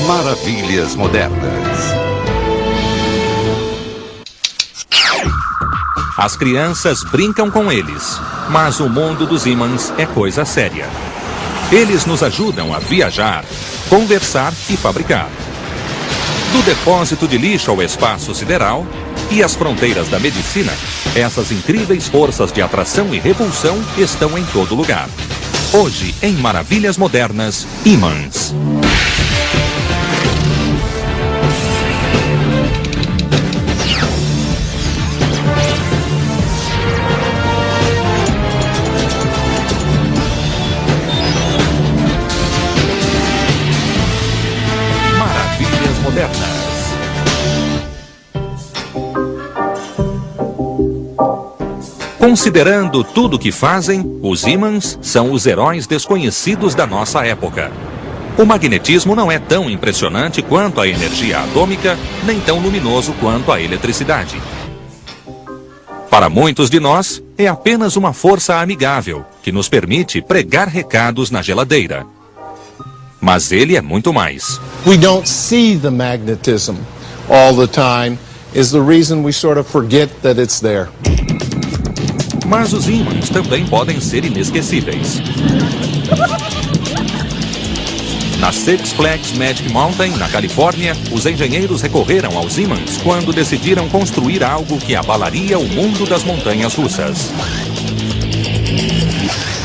Maravilhas Modernas. As crianças brincam com eles, mas o mundo dos ímãs é coisa séria. Eles nos ajudam a viajar, conversar e fabricar. Do depósito de lixo ao espaço sideral e às fronteiras da medicina, essas incríveis forças de atração e repulsão estão em todo lugar. Hoje, em Maravilhas Modernas, ímãs. Maravilhas Modernas. Considerando tudo o que fazem, os ímãs são os heróis desconhecidos da nossa época. O magnetismo não é tão impressionante quanto a energia atômica, nem tão luminoso quanto a eletricidade. Para muitos de nós, é apenas uma força amigável, que nos permite pregar recados na geladeira. Mas ele é muito mais. We don't see the magnetism all the time is the reason we sort of forget that it's there. Mas os ímãs também podem ser inesquecíveis. Na Six Flags Magic Mountain, na Califórnia, os engenheiros recorreram aos ímãs quando decidiram construir algo que abalaria o mundo das montanhas russas.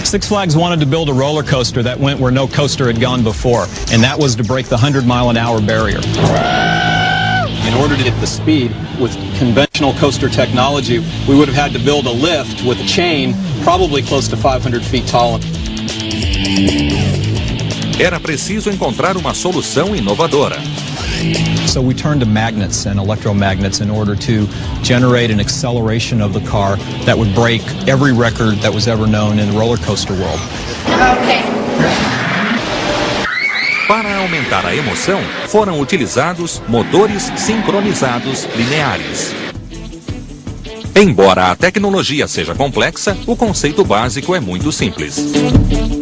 Six Flags wanted to build a roller coaster that went where no coaster had gone before, and that was to break the 100-mile-an-hour barrier. In order to get the speed with conventional coaster technology, we would have had to build a lift with a chain probably close to 500 feet tall. Era preciso encontrar uma solução inovadora. So we turned to magnets and electromagnets in order to generate an acceleration of the car that would break every record that was ever known in the roller coaster world. Para aumentar a emoção, foram utilizados motores sincronizados lineares. Embora a tecnologia seja complexa, o conceito básico é muito simples.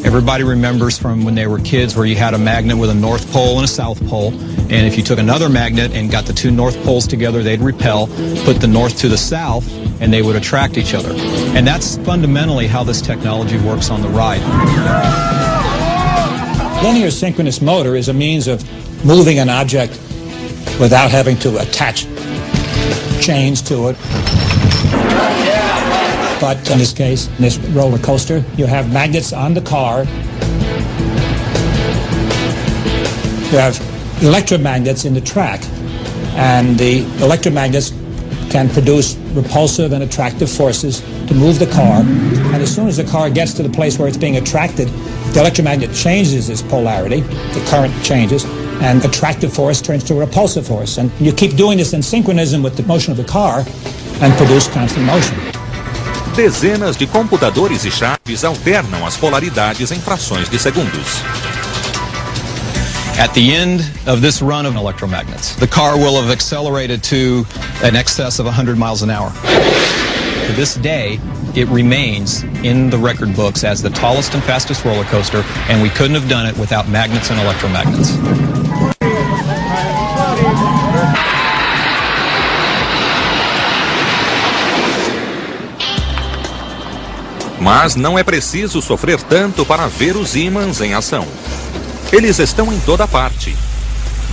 Everybody remembers from when they were kids where you had a magnet with a north pole and a south pole, and if you took another magnet and got the two north poles together, they'd repel, put the north to the south, and they would attract each other. And that's fundamentally how this technology works on the ride. Linear synchronous motor is a means of moving an object without having to attach chains to it. But in this case, in this roller coaster, you have magnets on the car. You have electromagnets in the track, and the electromagnets can produce repulsive and attractive forces to move the car. And as soon as the car gets to the place where it's being attracted, the electromagnet changes its polarity, the current changes, and attractive force turns to a repulsive force. And you keep doing this in synchronism with the motion of the car and produce constant motion. Dezenas de computadores e chaves alternam as polaridades em frações de segundos. At the end of this run of electromagnets, the car will have accelerated to an excess of 100 miles an hour. To this day, it remains in the record books as the tallest and fastest roller coaster, and we couldn't have done it without magnets and electromagnets. Mas não é preciso sofrer tanto para ver os ímãs em ação. Eles estão em toda parte,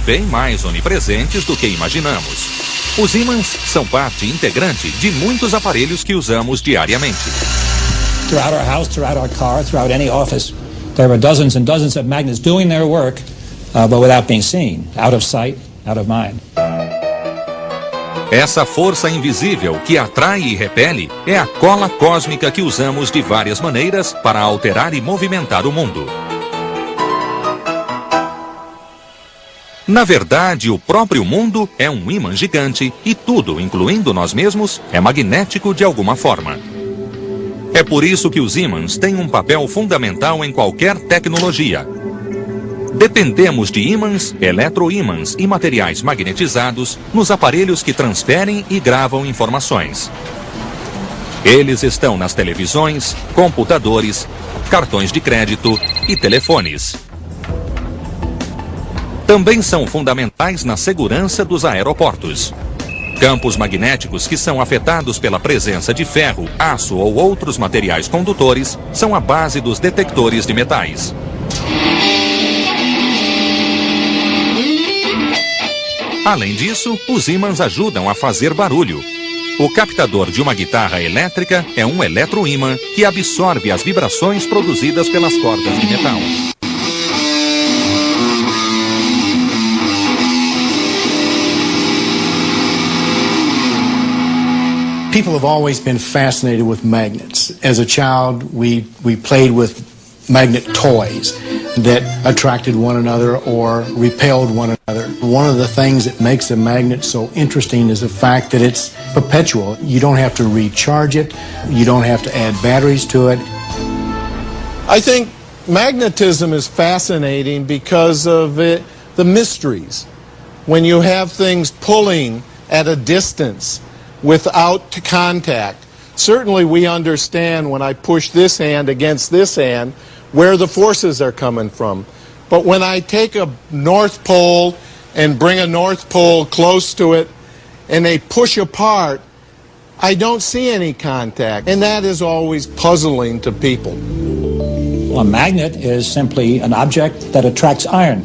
bem mais onipresentes do que imaginamos. Os ímãs são parte integrante de muitos aparelhos que usamos diariamente. Throughout our house, throughout our car, throughout any office, there are dozens and dozens of magnets doing their work, but without being seen, out of sight, out of mind. Essa força invisível que atrai e repele é a cola cósmica que usamos de várias maneiras para alterar e movimentar o mundo. Na verdade, o próprio mundo é um ímã gigante e tudo, incluindo nós mesmos, é magnético de alguma forma. É por isso que os ímãs têm um papel fundamental em qualquer tecnologia. Dependemos de ímãs, eletroímãs e materiais magnetizados nos aparelhos que transferem e gravam informações. Eles estão nas televisões, computadores, cartões de crédito e telefones. Também são fundamentais na segurança dos aeroportos. Campos magnéticos que são afetados pela presença de ferro, aço ou outros materiais condutores são a base dos detectores de metais. Além disso, os ímãs ajudam a fazer barulho. O captador de uma guitarra elétrica é um eletroímã que absorve as vibrações produzidas pelas cordas de metal. People have always been fascinated with magnets. As a child, we played with magnet toys that attracted one another or repelled one another. One of the things that makes a magnet so interesting is the fact that it's perpetual. You don't have to recharge it. You don't have to add batteries to it. I think magnetism is fascinating because of the mysteries. When you have things pulling at a distance without contact. Certainly we understand when I push this hand against this hand where the forces are coming from. But when I take a North Pole and bring a North Pole close to it and they push apart, I don't see any contact. And that is always puzzling to people. Well, a magnet is simply an object that attracts iron.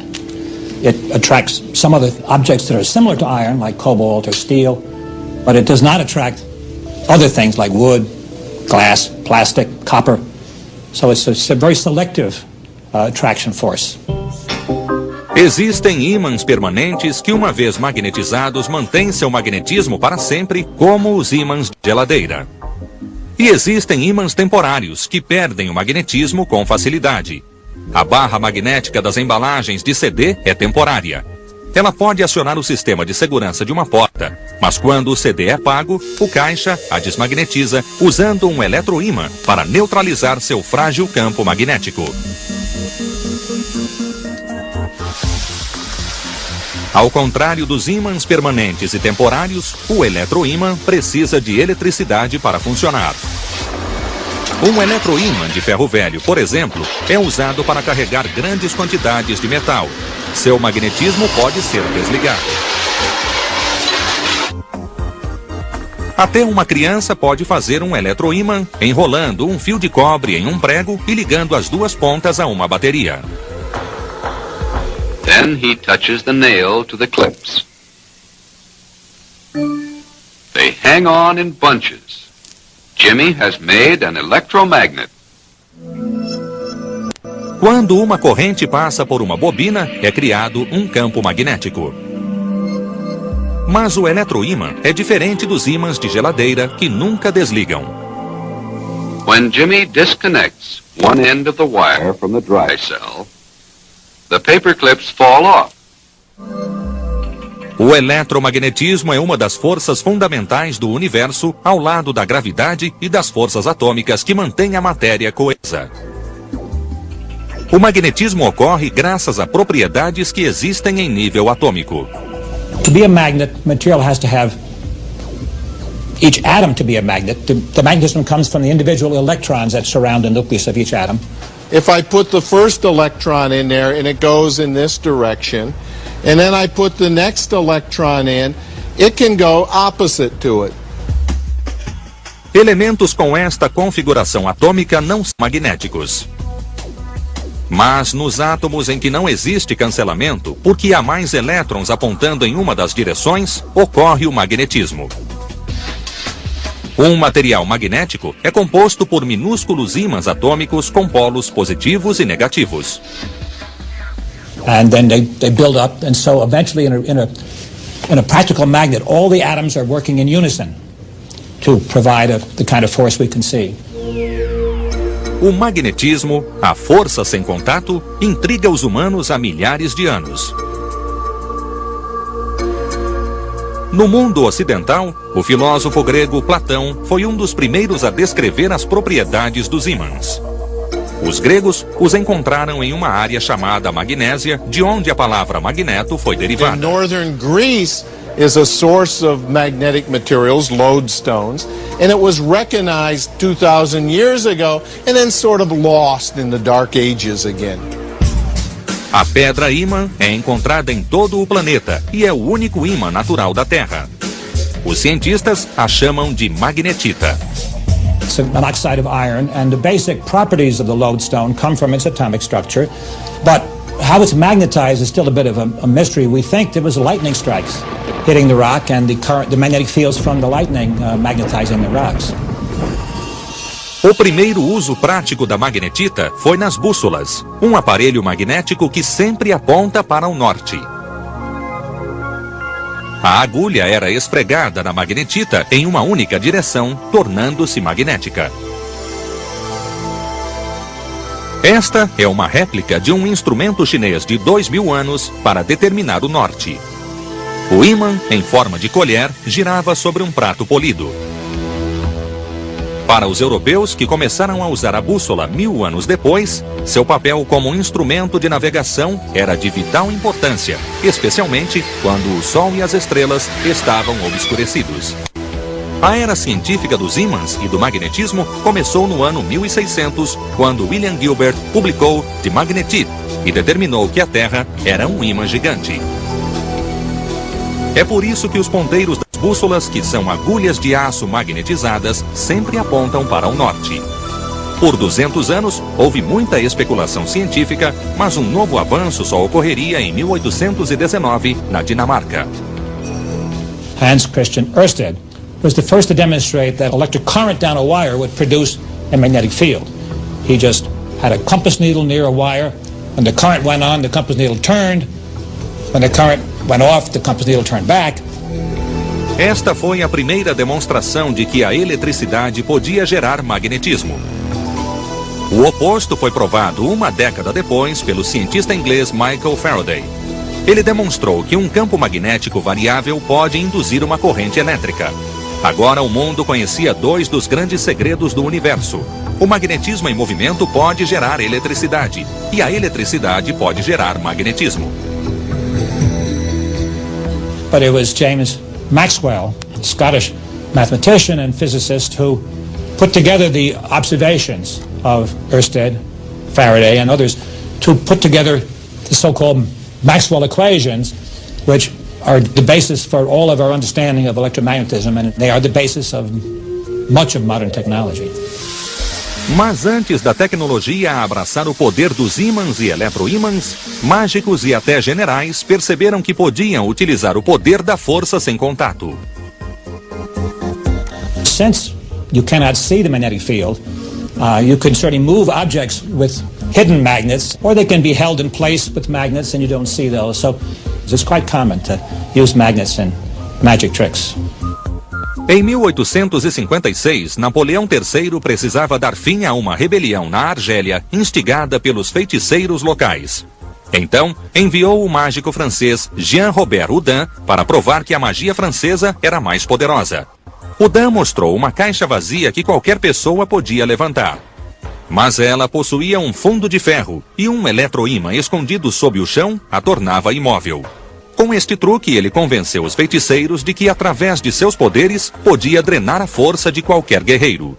It attracts some other objects that are similar to iron, like cobalt or steel, but it does not attract other things like wood, glass, plastic, copper. So it's a very selective attraction force. Existem ímãs permanentes que, uma vez magnetizados, mantêm seu magnetismo para sempre, como os ímãs de geladeira. E existem ímãs temporários que perdem o magnetismo com facilidade. A barra magnética das embalagens de CD é temporária. Ela pode acionar o sistema de segurança de uma porta, mas quando o CD é pago, o caixa a desmagnetiza usando um eletroímã para neutralizar seu frágil campo magnético. Ao contrário dos ímãs permanentes e temporários, o eletroímã precisa de eletricidade para funcionar. Um eletroímã de ferro velho, por exemplo, é usado para carregar grandes quantidades de metal. Seu magnetismo pode ser desligado. Até uma criança pode fazer um eletroímã enrolando um fio de cobre em um prego e ligando as duas pontas a uma bateria. Then he touches the nail to the clips. They hang on in bunches. Jimmy has made an electromagnet. Quando uma corrente passa por uma bobina, é criado um campo magnético. Mas o eletroímã é diferente dos ímãs de geladeira que nunca desligam. When Jimmy disconnects one end of the wire from the dry cell, the paper clips fall off. O eletromagnetismo é uma das forças fundamentais do universo, ao lado da gravidade e das forças atômicas que mantêm a matéria coesa. O magnetismo ocorre graças a propriedades que existem em nível atômico. To be a magnet, material has to have each atom to be a magnet. The magnetism comes from the individual electrons that surround the nucleus of each atom. If I put the first electron in there and it goes in this direction, and then I put the next electron in, it can go opposite to it. Elementos com esta configuração atômica não são magnéticos. Mas nos átomos em que não existe cancelamento, porque há mais elétrons apontando em uma das direções, ocorre o magnetismo. Um material magnético é composto por minúsculos ímãs atômicos com polos positivos e negativos. And then they build up, and so eventually in a practical magnet, all the atoms are working in unison to provide the kind of force we can see. O magnetismo, a força sem contato, intriga os humanos há milhares de anos. No mundo ocidental, o filósofo grego Platão foi um dos primeiros a descrever as propriedades dos ímãs. Os gregos os encontraram em uma área chamada Magnésia, de onde a palavra magneto foi derivada. In northern Greece is a source of magnetic materials, lodestones, and it was recognized 2,000 years ago and then sort of lost in the Dark Ages again. A pedra ímã é encontrada em todo o planeta e é o único ímã natural da Terra. Os cientistas a chamam de magnetita. It's an oxide of iron, and the basic properties of the lodestone come from its atomic structure, but how it's magnetized is still a bit of a mystery. We think there was lightning strikes hitting the rock and the magnetic fields from the lightning magnetizing the rocks. O primeiro uso prático da magnetita foi nas bússolas, um aparelho magnético que sempre aponta para o norte. A agulha era esfregada na magnetita em uma única direção, tornando-se magnética. Esta é uma réplica de um instrumento chinês de 2000 anos para determinar o norte. O ímã, em forma de colher, girava sobre um prato polido. Para os europeus que começaram a usar a bússola 1000 anos depois, seu papel como instrumento de navegação era de vital importância, especialmente quando o Sol e as estrelas estavam obscurecidos. A era científica dos ímãs e do magnetismo começou no ano 1600, quando William Gilbert publicou The Magnetit e determinou que a Terra era um ímã gigante. É por isso que os ponteiros das bússolas, que são agulhas de aço magnetizadas, sempre apontam para o norte. Por 200 anos, houve muita especulação científica, mas um novo avanço só ocorreria em 1819, na Dinamarca. Hans Christian Ørsted was the first to demonstrate that electric current down a wire would produce a magnetic field. He just had a compass needle near a wire. When the current went on, the compass needle turned. When the current went off, the compass needle turned back. Esta foi a primeira demonstração de que a eletricidade podia gerar magnetismo. O oposto foi provado uma década depois pelo cientista inglês Michael Faraday. Ele demonstrou que um campo magnético variável pode induzir uma corrente elétrica. Agora o mundo conhecia dois dos grandes segredos do universo. O magnetismo em movimento pode gerar eletricidade, e a eletricidade pode gerar magnetismo. But it was James Maxwell, a Scottish mathematician and physicist, who put together the observations of Ørsted, Faraday, and others to put together the so-called Maxwell equations, which are the basis for all of our understanding of electromagnetism, and they are the basis of much of modern technology. Mas antes da tecnologia abraçar o poder dos ímãs e eletroímãs, mágicos e até generais perceberam que podiam utilizar o poder da força sem contato. Since you cannot see the magnetic field, you can certainly move objects with hidden magnets, or they can be held in place with magnets and you don't see those. So it's quite common to use magnets in magic tricks. Em 1856, Napoleão III precisava dar fim a uma rebelião na Argélia, instigada pelos feiticeiros locais. Então, enviou o mágico francês Jean-Robert Houdin para provar que a magia francesa era mais poderosa. Houdin mostrou uma caixa vazia que qualquer pessoa podia levantar. Mas ela possuía um fundo de ferro e um eletroímã escondido sob o chão a tornava imóvel. Com este truque, ele convenceu os feiticeiros de que, através de seus poderes, podia drenar a força de qualquer guerreiro.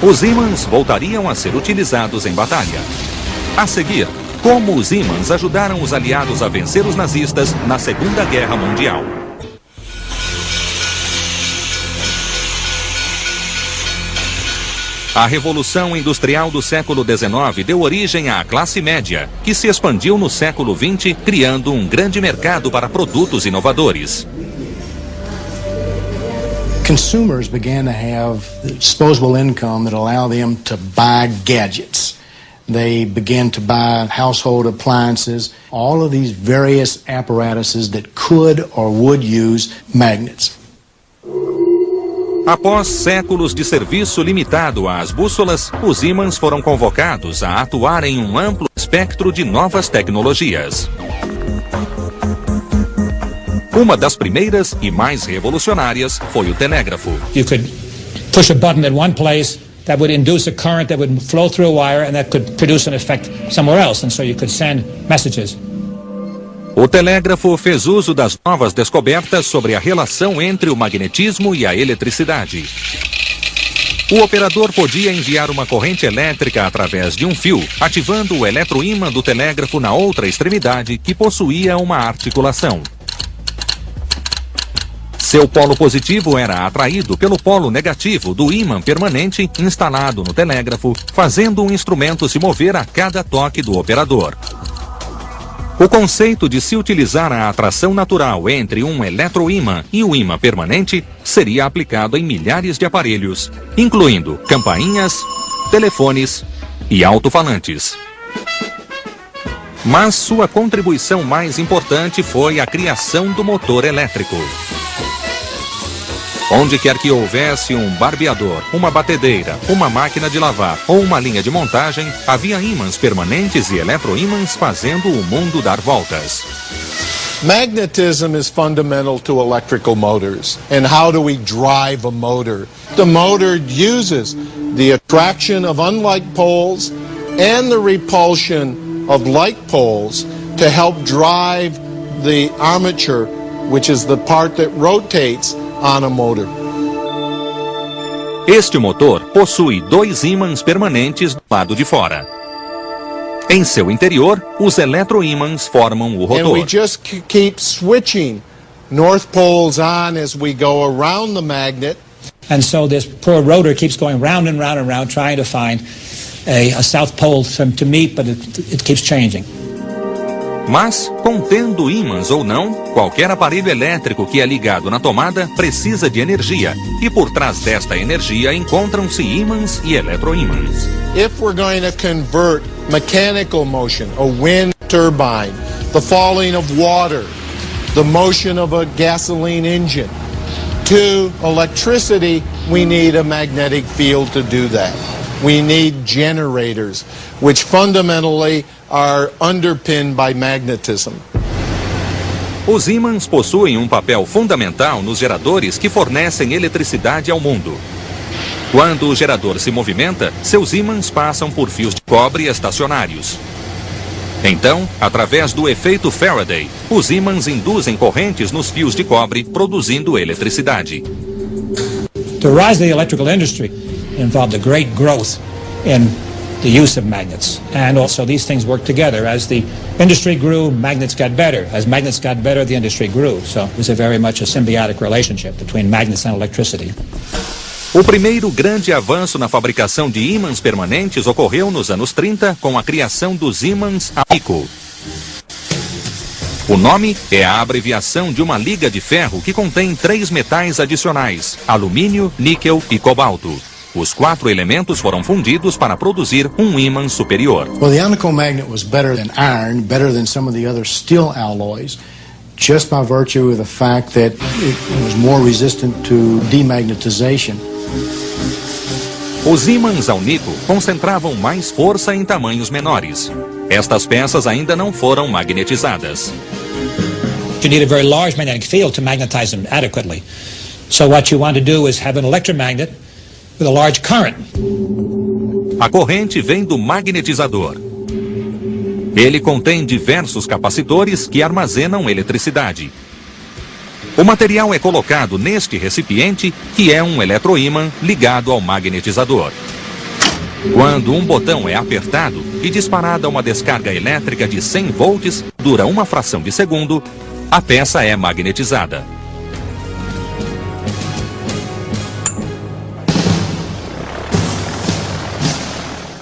Os ímãs voltariam a ser utilizados em batalha. A seguir, como os ímãs ajudaram os aliados a vencer os nazistas na Segunda Guerra Mundial. A Revolução Industrial do século XIX deu origem à classe média, que se expandiu no século XX, criando um grande mercado para produtos inovadores. Consumers began to have disposable income that allowed them to buy gadgets. They began to buy household appliances, all of these various apparatuses that could or would use magnets. Após séculos de serviço limitado às bússolas, os ímãs foram convocados a atuar em um amplo espectro de novas tecnologias. Uma das primeiras e mais revolucionárias foi o telégrafo. You could push a button at one place that would induce a current that would flow through a wire and that could produce an effect somewhere else, and so you could send messages. O telégrafo fez uso das novas descobertas sobre a relação entre o magnetismo e a eletricidade. O operador podia enviar uma corrente elétrica através de um fio, ativando o eletroímã do telégrafo na outra extremidade, que possuía uma articulação. Seu polo positivo era atraído pelo polo negativo do ímã permanente instalado no telégrafo, fazendo o instrumento se mover a cada toque do operador. O conceito de se utilizar a atração natural entre um eletroímã e o ímã permanente seria aplicado em milhares de aparelhos, incluindo campainhas, telefones e alto-falantes. Mas sua contribuição mais importante foi a criação do motor elétrico. Onde quer que houvesse um barbeador, uma batedeira, uma máquina de lavar ou uma linha de montagem, havia ímãs permanentes e eletroímãs fazendo o mundo dar voltas. Magnetism is fundamental to electrical motors. And how do we drive a motor? The motor uses the attraction of unlike poles and the repulsion of like poles to help drive the armature, which is the part that rotates on a motor. Este motor possui 2 ímãs permanentes do lado de fora. Em seu interior, os eletroímãs formam o rotor. And we just keep switching north poles on as we go around the magnet. And so this poor rotor keeps going round and round and round, trying to find a south pole to meet, but it keeps changing. Mas, contendo ímãs ou não, qualquer aparelho elétrico que é ligado na tomada precisa de energia, e por trás desta energia encontram-se ímãs e eletroímãs. If we're going to convert mechanical motion, a wind turbine, the falling of water, the motion of a gasoline engine, to electricity, we need a magnetic field to do that. We need generators, which fundamentally are underpinned by magnetism. Os ímãs possuem um papel fundamental nos geradores que fornecem eletricidade ao mundo. Quando o gerador se movimenta, seus ímãs passam por fios de cobre estacionários. Então, através do efeito Faraday, os ímãs induzem correntes nos fios de cobre, produzindo eletricidade. The rise of the electrical industry involved a great growth in the use of magnets. And also these things work together. As the industry grew, magnets got better. As magnets got better, the industry grew. So it was very much a symbiotic relationship between magnets and electricity. O primeiro grande avanço na fabricação de ímãs permanentes ocorreu nos anos 30 com a criação dos ímãs Alnico. O nome é a abreviação de uma liga de ferro que contém 3 metais adicionais, alumínio, níquel e cobalto. Os 4 elementos foram fundidos para produzir um ímã superior. Well, the Alnico magnet was better than iron, better than some of the other steel alloys, just by virtue of the fact that it was more resistant to demagnetization. Os ímãs Alnico concentravam mais força em tamanhos menores. Estas peças ainda não foram magnetizadas. You need a very large magnetic field to magnetize them adequately. So what you want to do is have an electromagnet with a large current. A corrente vem do magnetizador. Ele contém diversos capacitores que armazenam eletricidade. O material é colocado neste recipiente, que é um eletroímã ligado ao magnetizador. Quando um botão é apertado e disparada uma descarga elétrica de 100 volts, dura uma fração de segundo, a peça é magnetizada.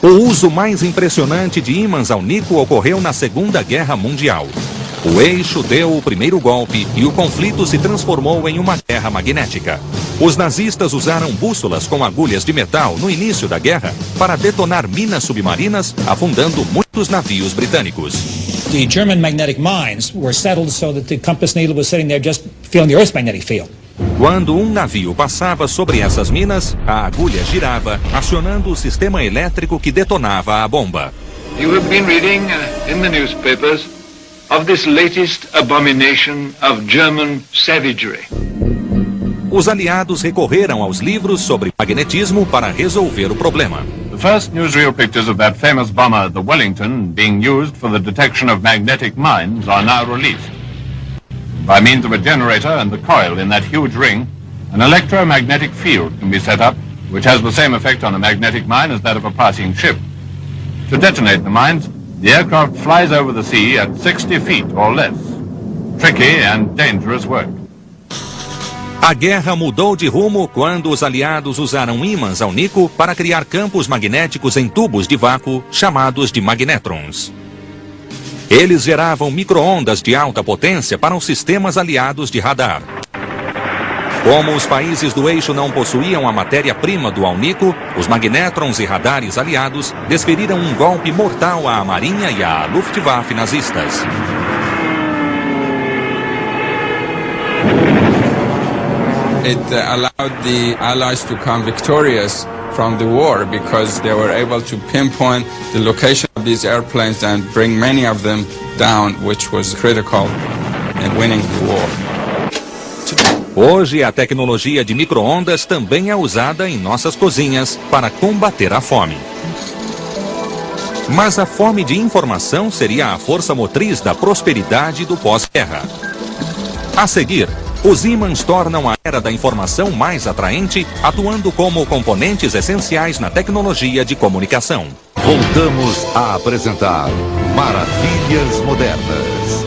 O uso mais impressionante de ímãs Alnico ocorreu na Segunda Guerra Mundial. O eixo deu o primeiro golpe e o conflito se transformou em uma guerra magnética. Os nazistas usaram bússolas com agulhas de metal no início da guerra para detonar minas submarinas, afundando muitos navios britânicos. The German magnetic mines were settled so that the compass needle was sitting there just feeling the Earth's magnetic field. Quando um navio passava sobre essas minas, a agulha girava, acionando o sistema elétrico que detonava a bomba. You have been reading in the newspapers of this latest abomination of German savagery. Os aliados recorreram aos livros sobre magnetismo para resolver o problema. The first newsreel pictures of that famous bomber, the Wellington, being used for the detection of magnetic mines are now released. By means of a generator and the coil in that huge ring, an electromagnetic field can be set up which has the same effect on a magnetic mine as that of a passing ship. To detonate the mines, the aircraft flies over the sea at 60 feet or less. Tricky and dangerous work. A guerra mudou de rumo quando os aliados usaram ímãs ao níquel para criar campos magnéticos em tubos de vácuo chamados de magnétrons. Eles geravam micro-ondas de alta potência para os sistemas aliados de radar. Como os países do eixo não possuíam a matéria-prima do alnico, os magnétrons e radares aliados desferiram um golpe mortal à Marinha e à Luftwaffe nazistas. It allowed the Allies to come victorious from the war because they were able to pinpoint the location of these airplanes and bring many of them down, which was critical in winning the war. Hoje, a tecnologia de micro-ondas também é usada em nossas cozinhas para combater a fome. Mas a fome de informação seria a força motriz da prosperidade do pós-guerra. A seguir, os ímãs tornam a era da informação mais atraente, atuando como componentes essenciais na tecnologia de comunicação. Voltamos a apresentar Maravilhas Modernas.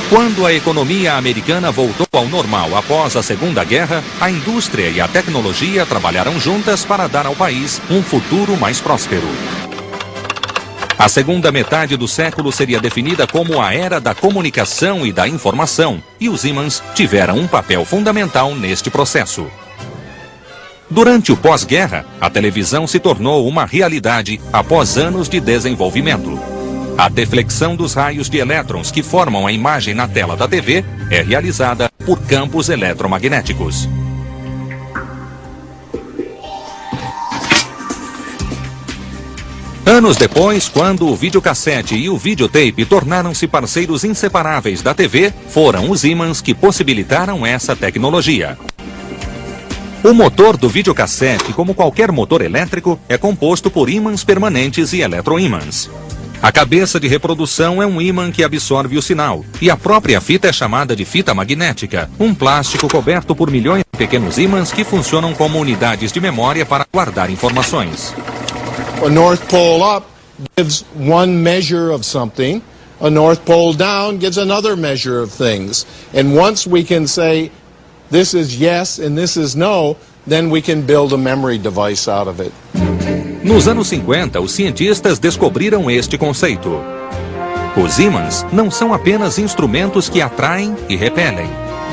Quando a economia americana voltou ao normal após a Segunda Guerra, a indústria e a tecnologia trabalharam juntas para dar ao país um futuro mais próspero. A segunda metade do século seria definida como a era da comunicação e da informação, e os ímãs tiveram um papel fundamental neste processo. Durante o pós-guerra, a televisão se tornou uma realidade após anos de desenvolvimento. A deflexão dos raios de elétrons que formam a imagem na tela da TV é realizada por campos eletromagnéticos. Anos depois, quando o videocassete e o videotape tornaram-se parceiros inseparáveis da TV, foram os ímãs que possibilitaram essa tecnologia. O motor do videocassete, como qualquer motor elétrico, é composto por ímãs permanentes e eletroímãs. A cabeça de reprodução é um ímã que absorve o sinal, e a própria fita é chamada de fita magnética, um plástico coberto por milhões de pequenos ímãs que funcionam como unidades de memória para guardar informações. A North Pole up gives one measure of something. A North Pole down gives another measure of things. And once we can say this is yes and this is no, then we can build a memory device out of it. Nos anos 50, os cientistas descobriram este conceito. Os ímãs não são apenas instrumentos que atraem e repelem.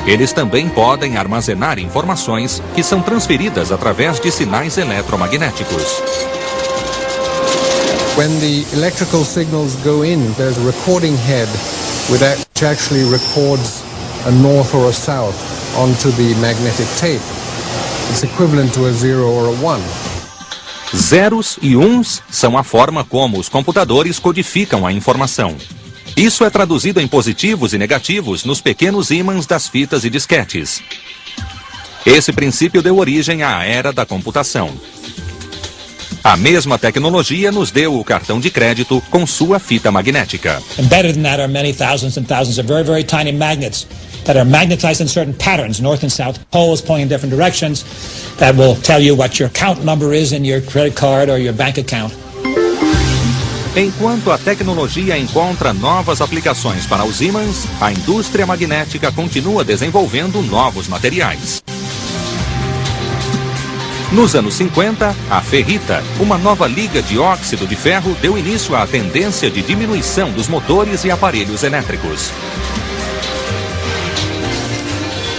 Eles também podem armazenar informações que são transferidas através de sinais eletromagnéticos. When the electrical signals go in, there's a recording head which actually records a north or a south onto the magnetic tape. It's equivalent to a 0 or a 1. Zeros e uns são a forma como os computadores codificam a informação. Isso é traduzido em positivos e negativos nos pequenos ímãs das fitas e disquetes. Esse princípio deu origem à era da computação. A mesma tecnologia nos deu o cartão de crédito com sua fita magnética. Embedded in that are many thousands and thousands of very, very tiny magnets that are magnetized in certain patterns, north and south poles pointing in different directions, that will tell you what your account number is in your credit card or your bank account. Enquanto a tecnologia encontra novas aplicações para os ímãs, a indústria magnética continua desenvolvendo novos materiais. Nos anos 50, a ferrita, uma nova liga de óxido de ferro, deu início à tendência de diminuição dos motores e aparelhos elétricos.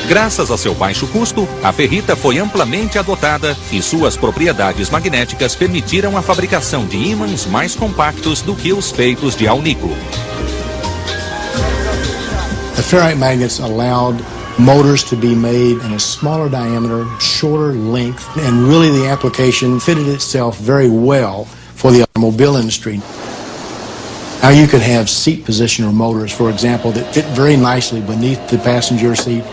Graças a seu baixo custo, a ferrita foi amplamente adotada e suas propriedades magnéticas permitiram a fabricação de ímãs mais compactos do que os feitos de alnico. The ferrite magnets allowed motors to be made in a smaller diameter, shorter length, and really the application fitted itself very well for the automobile industry. Now you could have seat positioner motors, for example, that fit very nicely beneath the passenger seat,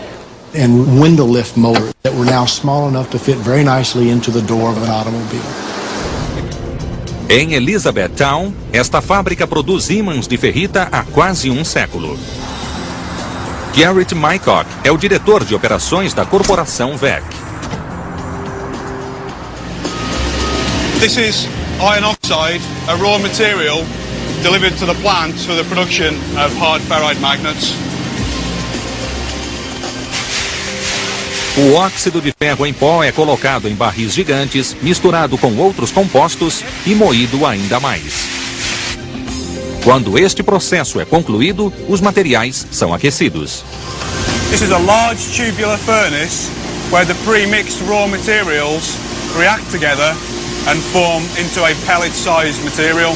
and window lift motors that were now small enough to fit very nicely into the door of an automobile. Em Elizabethtown, esta fábrica produz ímãs de ferrita há quase um século. Garrett Mycock é o diretor de operações da corporação VEC. This is iron oxide, a raw material delivered to the plant for the production of hard ferrite magnets. O óxido de ferro em pó é colocado em barris gigantes, misturado com outros compostos e moído ainda mais. Quando este processo é concluído, os materiais são aquecidos. This is a large tubular furnace where the pre-mixed raw materials react together and form into a pellet-sized material.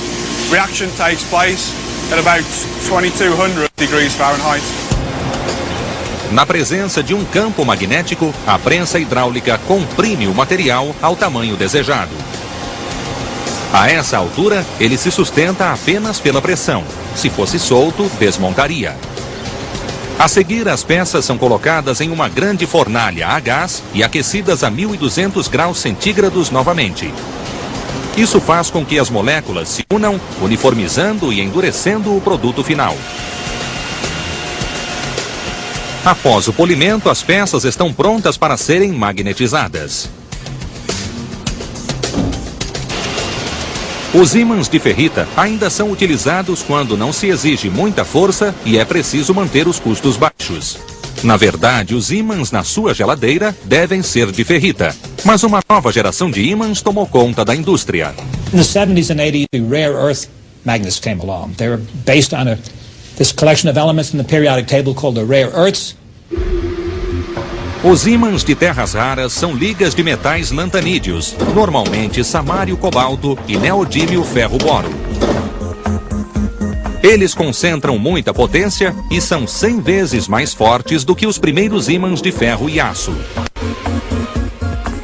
Reaction takes place at about 2200 degrees Fahrenheit. Na presença de um campo magnético, a prensa hidráulica comprime o material ao tamanho desejado. A essa altura, ele se sustenta apenas pela pressão. Se fosse solto, desmontaria. A seguir, as peças são colocadas em uma grande fornalha a gás e aquecidas a 1200 graus centígrados novamente. Isso faz com que as moléculas se unam, uniformizando e endurecendo o produto final. Após o polimento, as peças estão prontas para serem magnetizadas. Os ímãs de ferrita ainda são utilizados quando não se exige muita força e é preciso manter os custos baixos. Na verdade, os ímãs na sua geladeira devem ser de ferrita, mas uma nova geração de ímãs tomou conta da indústria. In the 70s and 80s, the rare earth magnets came along. They were based on this collection of elements in the periodic table called the rare earths. Os ímãs de terras raras são ligas de metais lantanídeos, normalmente samário cobalto e neodímio ferro boro. Eles concentram muita potência e são 100 vezes mais fortes do que os primeiros ímãs de ferro e aço.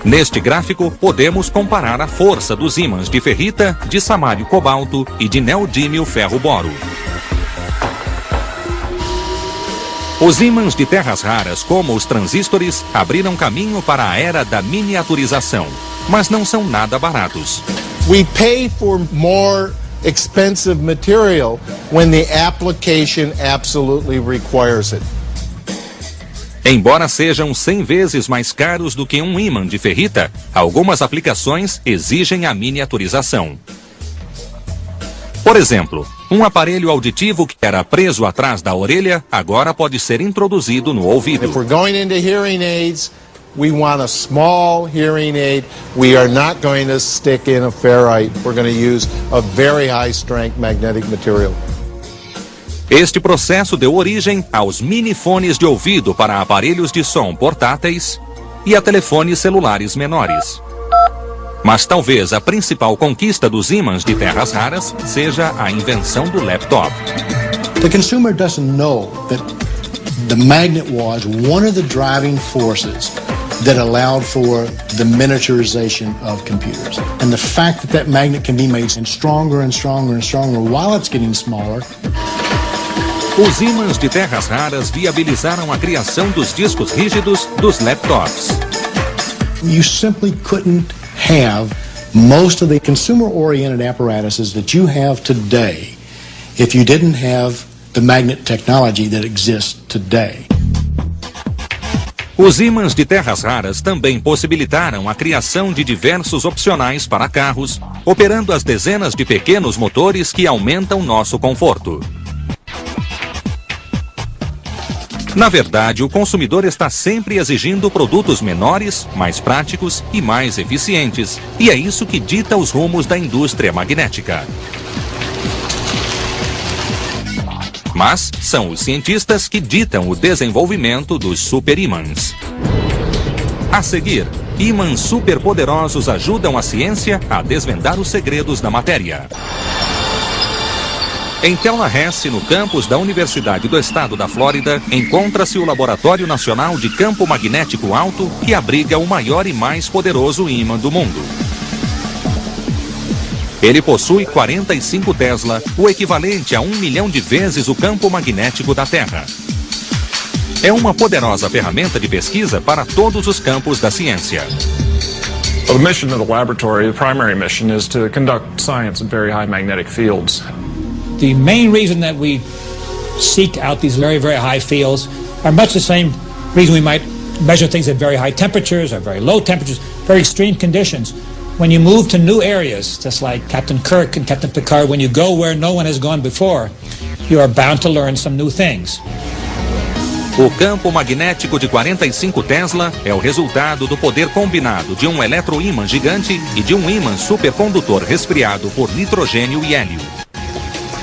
Neste gráfico, podemos comparar a força dos ímãs de ferrita, de samário cobalto e de neodímio ferro boro. Os ímãs de terras raras, como os transistores, abriram caminho para a era da miniaturização, mas não são nada baratos. We pay for more expensive material when the application absolutely requires it. Embora sejam 100 vezes mais caros do que um ímã de ferrita, algumas aplicações exigem a miniaturização. Por exemplo, um aparelho auditivo que era preso atrás da orelha agora pode ser introduzido no ouvido. If we're going into hearing aids, we want a small hearing aid. We are not going to stick in a ferrite. We're going to use a very high strength magnetic material. Este processo deu origem aos minifones de ouvido para aparelhos de som portáteis e a telefones celulares menores. Mas talvez a principal conquista dos ímãs de terras raras seja a invenção do laptop. The consumer doesn't know that the magnet was one of the driving forces that allowed for the miniaturization of computers. And the fact that that magnet can be made stronger and stronger and stronger while it's getting smaller. Os ímãs de terras raras viabilizaram a criação dos discos rígidos dos laptops. You simply couldn't have most of the consumer-oriented apparatuses that you have today if you didn't have the magnet technology that exists today. Os ímãs de terras raras também possibilitaram a criação de diversos opcionais para carros, operando as dezenas de pequenos motores que aumentam nosso conforto. Na verdade, o consumidor está sempre exigindo produtos menores, mais práticos e mais eficientes. E é isso que dita os rumos da indústria magnética. Mas são os cientistas que ditam o desenvolvimento dos superímãs. A seguir, ímãs superpoderosos ajudam a ciência a desvendar os segredos da matéria. Em Tallahassee, no campus da Universidade do Estado da Flórida, encontra-se o Laboratório Nacional de Campo Magnético Alto, que abriga o maior e mais poderoso ímã do mundo. Ele possui 45 Tesla, o equivalente a 1 milhão de vezes o campo magnético da Terra. É uma poderosa ferramenta de pesquisa para todos os campos da ciência. Well, the mission of the laboratory, the primary mission, is to conduct science in very high magnetic fields. The main reason that we seek out these very, very high fields are much the same reason we might measure things at very high temperatures or very low temperatures, very extreme conditions. When you move to new areas, just like Captain Kirk and Captain Picard, when you go where no one has gone before, you are bound to learn some new things. O campo magnético de 45 Tesla é o resultado do poder combinado de um eletroímã gigante e de um ímã supercondutor resfriado por nitrogênio e hélio.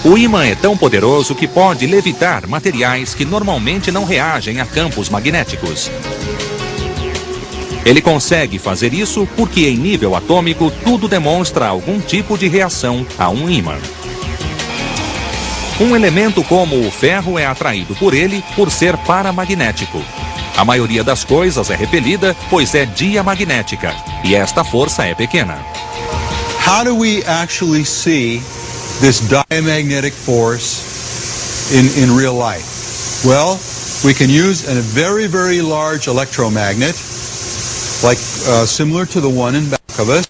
O ímã é tão poderoso que pode levitar materiais que normalmente não reagem a campos magnéticos. Ele consegue fazer isso porque, em nível atômico, tudo demonstra algum tipo de reação a um ímã. Um elemento como o ferro é atraído por ele por ser paramagnético. A maioria das coisas é repelida, pois é diamagnética, e esta força é pequena. How do we actually see this diamagnetic force in real life? Well, we can use a very, very large electromagnet, like similar to the one in back of us.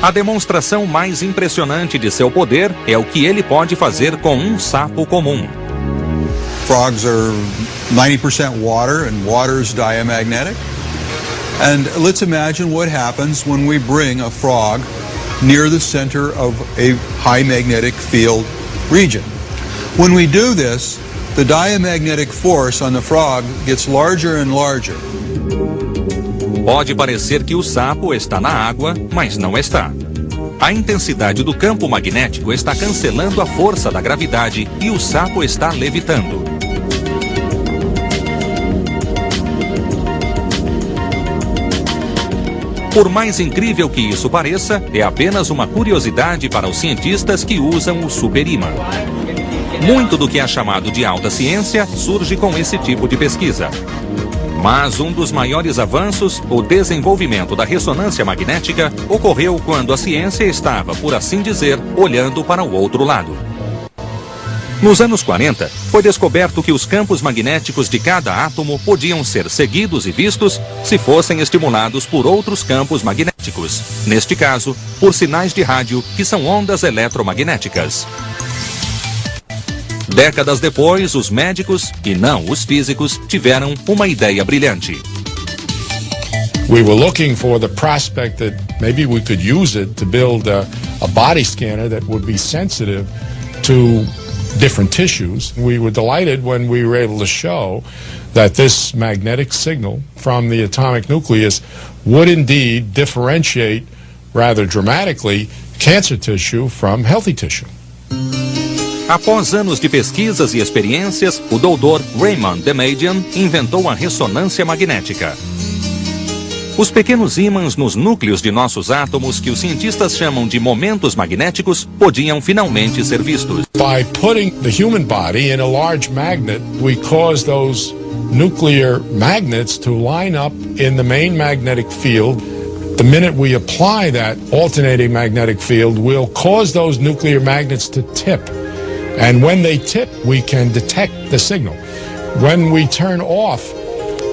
A demonstração mais impressionante de seu poder é o que ele pode fazer com um sapo comum. Frogs are 90% water, and water is diamagnetic. And let's imagine what happens when we bring a frog near the center of a high magnetic field region. When we do this, the diamagnetic force on the frog gets larger and larger. Pode parecer que o sapo está na água, mas não está. A intensidade do campo magnético está cancelando a força da gravidade e o sapo está levitando. Por mais incrível que isso pareça, é apenas uma curiosidade para os cientistas que usam o superímã. Muito do que é chamado de alta ciência surge com esse tipo de pesquisa. Mas um dos maiores avanços, o desenvolvimento da ressonância magnética, ocorreu quando a ciência estava, por assim dizer, olhando para o outro lado. Nos anos 40, foi descoberto que os campos magnéticos de cada átomo podiam ser seguidos e vistos se fossem estimulados por outros campos magnéticos, neste caso, por sinais de rádio, que são ondas eletromagnéticas. Décadas depois, os médicos, e não os físicos, tiveram uma ideia brilhante. We were looking for the prospect that maybe we could use it to build a body scanner that would be sensitive to different tissues. We were delighted when we were able to show that this magnetic signal from the atomic nucleus would indeed differentiate rather dramatically cancer tissue from healthy tissue. Após anos de pesquisas e experiências, o Dr. Raymond Damadian inventou a ressonância magnética. Os pequenos ímãs nos núcleos de nossos átomos, que os cientistas chamam de momentos magnéticos, podiam finalmente ser vistos. By putting the human body in a large magnet, we cause those nuclear magnets to line up in the main magnetic field. The minute we apply that alternating magnetic field, we'll cause those nuclear magnets to tip. And when they tip, we can detect the signal. When we turn off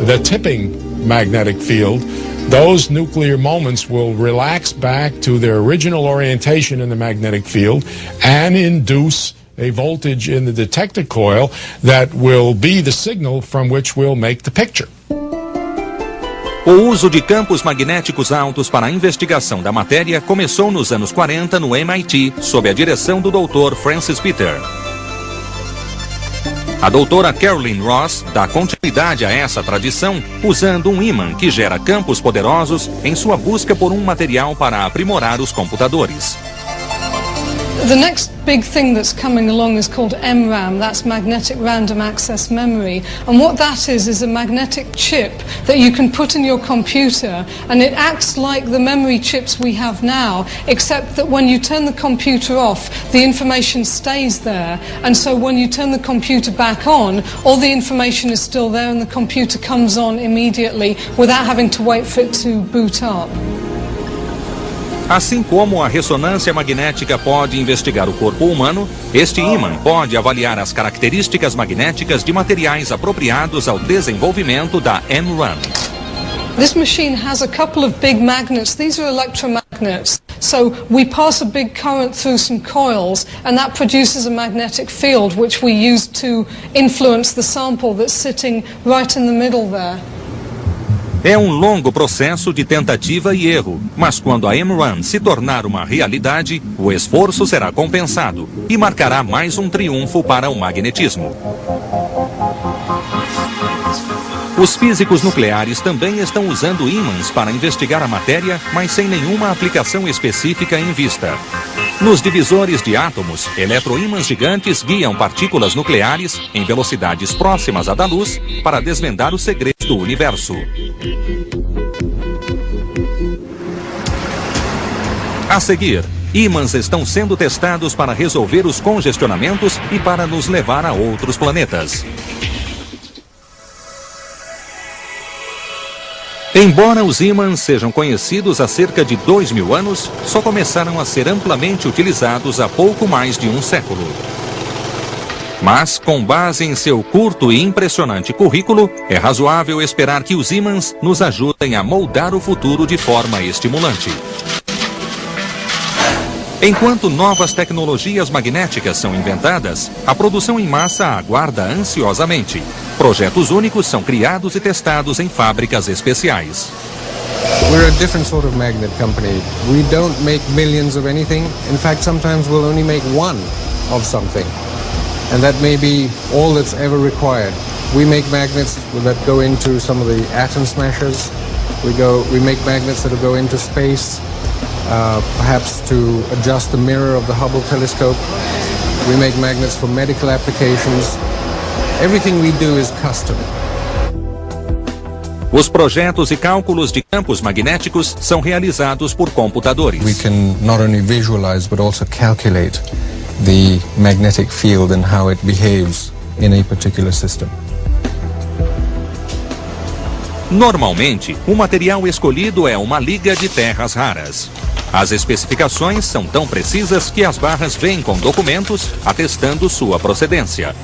the tipping magnetic field, those nuclear moments will relax back to their original orientation in the magnetic field and induce a voltage in the detector coil that will be the signal from which we'll make the picture. O uso de campos magnéticos altos para a investigação da matéria começou nos anos 40 no MIT, sob a direção do Dr. Francis Peter. A doutora Caroline Ross dá continuidade a essa tradição usando um ímã que gera campos poderosos em sua busca por um material para aprimorar os computadores. The next big thing that's coming along is called MRAM, that's Magnetic Random Access Memory, and what that is a magnetic chip that you can put in your computer, and it acts like the memory chips we have now, except that when you turn the computer off, the information stays there, and so when you turn the computer back on, all the information is still there and the computer comes on immediately without having to wait for it to boot up. Assim como a ressonância magnética pode investigar o corpo humano, este ímã pode avaliar as características magnéticas de materiais apropriados ao desenvolvimento da MRAM. This machine has a couple of big magnets. These are electromagnets So we pass a big current through some coils, and that produces a magnetic field which we use to influence the sample that's sitting right in the middle there. É um longo processo de tentativa e erro, mas quando a M-Run se tornar uma realidade, o esforço será compensado e marcará mais um triunfo para o magnetismo. Os físicos nucleares também estão usando ímãs para investigar a matéria, mas sem nenhuma aplicação específica em vista. Nos divisores de átomos, eletroímãs gigantes guiam partículas nucleares em velocidades próximas à da luz para desvendar os segredos do universo. A seguir, ímãs estão sendo testados para resolver os congestionamentos e para nos levar a outros planetas. Embora os ímãs sejam conhecidos há cerca de 2000 anos, só começaram a ser amplamente utilizados há pouco mais de um século. Mas, com base em seu curto e impressionante currículo, é razoável esperar que os ímãs nos ajudem a moldar o futuro de forma estimulante. Enquanto novas tecnologias magnéticas são inventadas, a produção em massa aguarda ansiosamente. Projetos únicos são criados e testados em fábricas especiais. We're a different sort of magnet company. We don't make millions of anything. In fact, sometimes we'll only make one of something. And that may be all that's ever required. We make magnets that go into some of the atom smashers. We make magnets that will go into space. Perhaps to adjust the mirror of the Hubble telescope. We make magnets for medical applications. Everything we do is custom. Os projetos e cálculos de campos magnéticos são realizados por computadores. We can not only visualize but also calculate the magnetic field and how it behaves in a particular system. Normalmente, o material escolhido é uma liga de terras raras. As especificações são tão precisas que as barras vêm com documentos atestando sua procedência.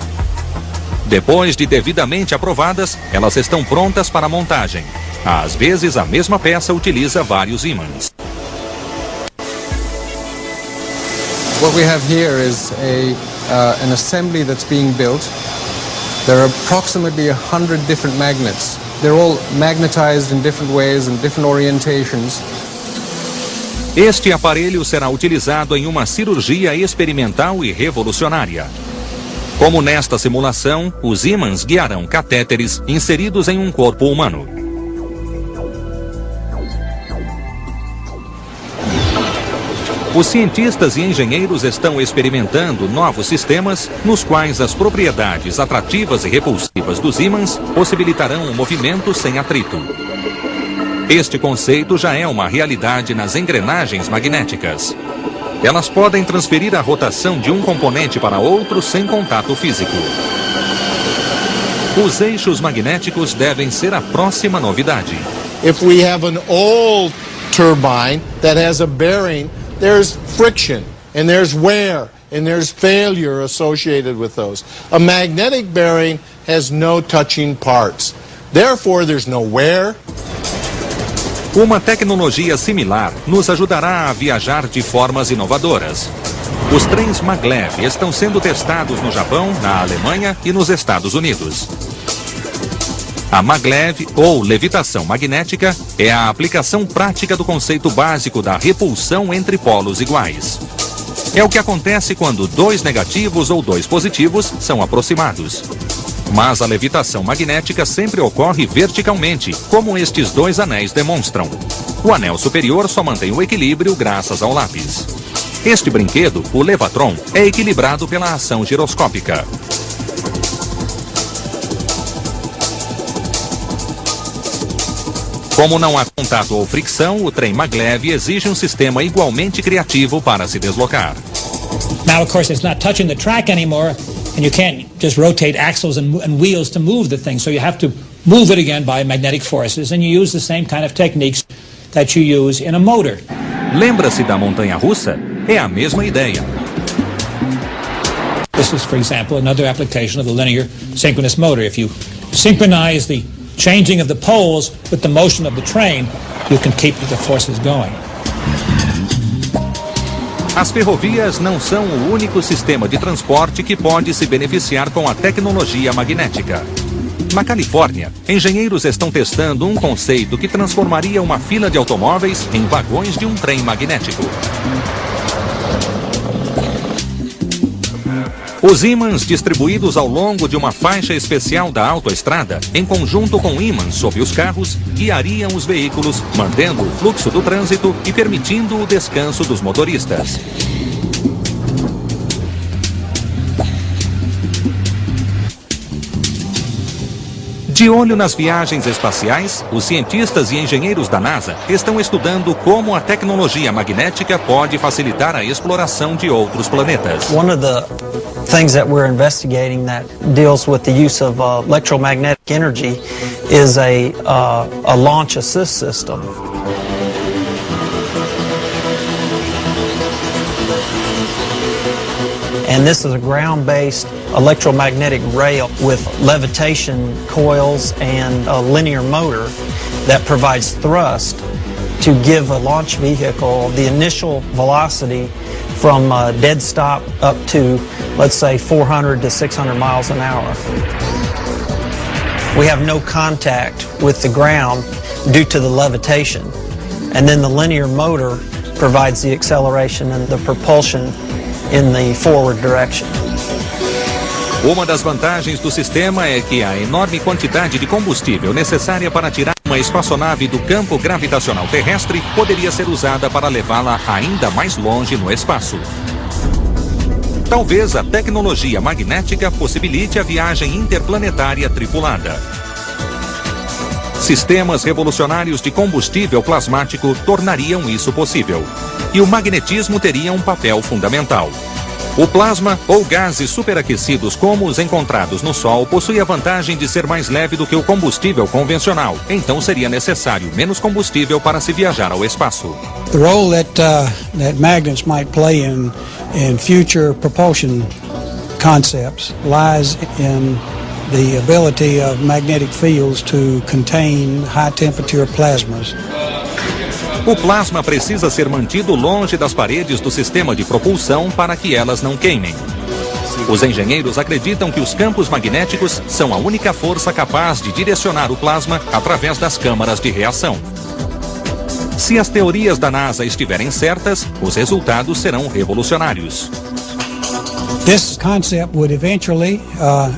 Depois de devidamente aprovadas, elas estão prontas para montagem. Às vezes, a mesma peça utiliza vários ímãs. What we have here is an assembly that's being built. There are approximately 100 different magnets. They're all magnetized in different ways and different orientations. Este aparelho será utilizado em uma cirurgia experimental e revolucionária. Como nesta simulação, os ímãs guiarão catéteres inseridos em um corpo humano. Os cientistas e engenheiros estão experimentando novos sistemas nos quais as propriedades atrativas e repulsivas dos ímãs possibilitarão um movimento sem atrito. Este conceito já é uma realidade nas engrenagens magnéticas. Elas podem transferir a rotação de um componente para outro sem contato físico. Os eixos magnéticos devem ser a próxima novidade. If we have an old turbine that has a bearing, there's friction and there's wear and there's failure associated with those. A magnetic bearing has no touching parts. Therefore, there's no wear. Uma tecnologia similar nos ajudará a viajar de formas inovadoras. Os trens maglev estão sendo testados no Japão, na Alemanha e nos Estados Unidos. A maglev, ou levitação magnética, é a aplicação prática do conceito básico da repulsão entre polos iguais. É o que acontece quando dois negativos ou dois positivos são aproximados. Mas a levitação magnética sempre ocorre verticalmente, como estes dois anéis demonstram. O anel superior só mantém o equilíbrio graças ao lápis. Este brinquedo, o levatron, é equilibrado pela ação giroscópica. Como não há contato ou fricção, o trem maglev exige um sistema igualmente criativo para se deslocar. Now, of course, it's not touching the track anymore. And you can't just rotate axles and wheels to move the thing. So you have to move it again by magnetic forces. And you use the same kind of techniques that you use in a motor. Lembra-se da montanha-russa? É a mesma ideia. This is, for example, another application of the linear synchronous motor. If you synchronize the changing of the poles with the motion of the train, you can keep the forces going. As ferrovias não são o único sistema de transporte que pode se beneficiar com a tecnologia magnética. Na Califórnia, engenheiros estão testando um conceito que transformaria uma fila de automóveis em vagões de um trem magnético. Os ímãs distribuídos ao longo de uma faixa especial da autoestrada, em conjunto com ímãs sobre os carros, guiariam os veículos, mantendo o fluxo do trânsito e permitindo o descanso dos motoristas. De olho nas viagens espaciais, os cientistas e engenheiros da NASA estão estudando como a tecnologia magnética pode facilitar a exploração de outros planetas. One of the things that we're investigating that deals with the use of electromagnetic energy is a launch assist system. And this is a ground-based electromagnetic rail with levitation coils and a linear motor that provides thrust to give a launch vehicle the initial velocity from dead stop up to, let's say, 400 to 600 miles an hour. We have no contact with the ground due to the levitation, and then the linear motor provides the acceleration and the propulsion in the forward direction. Uma das vantagens do sistema é que a enorme quantidade de combustível necessária para tirar uma espaçonave do campo gravitacional terrestre poderia ser usada para levá-la ainda mais longe no espaço. Talvez a tecnologia magnética possibilite a viagem interplanetária tripulada. Sistemas revolucionários de combustível plasmático tornariam isso possível. E o magnetismo teria um papel fundamental. O plasma, ou gases superaquecidos como os encontrados no Sol, possui a vantagem de ser mais leve do que o combustível convencional. Então seria necessário menos combustível para se viajar ao espaço. The role that magnets might play in future propulsion concepts lies in the ability of magnetic fields to contain high-temperature plasmas. O plasma precisa ser mantido longe das paredes do sistema de propulsão para que elas não queimem. Os engenheiros acreditam que os campos magnéticos são a única força capaz de direcionar o plasma através das câmaras de reação. Se as teorias da NASA estiverem certas, os resultados serão revolucionários. This concept would eventually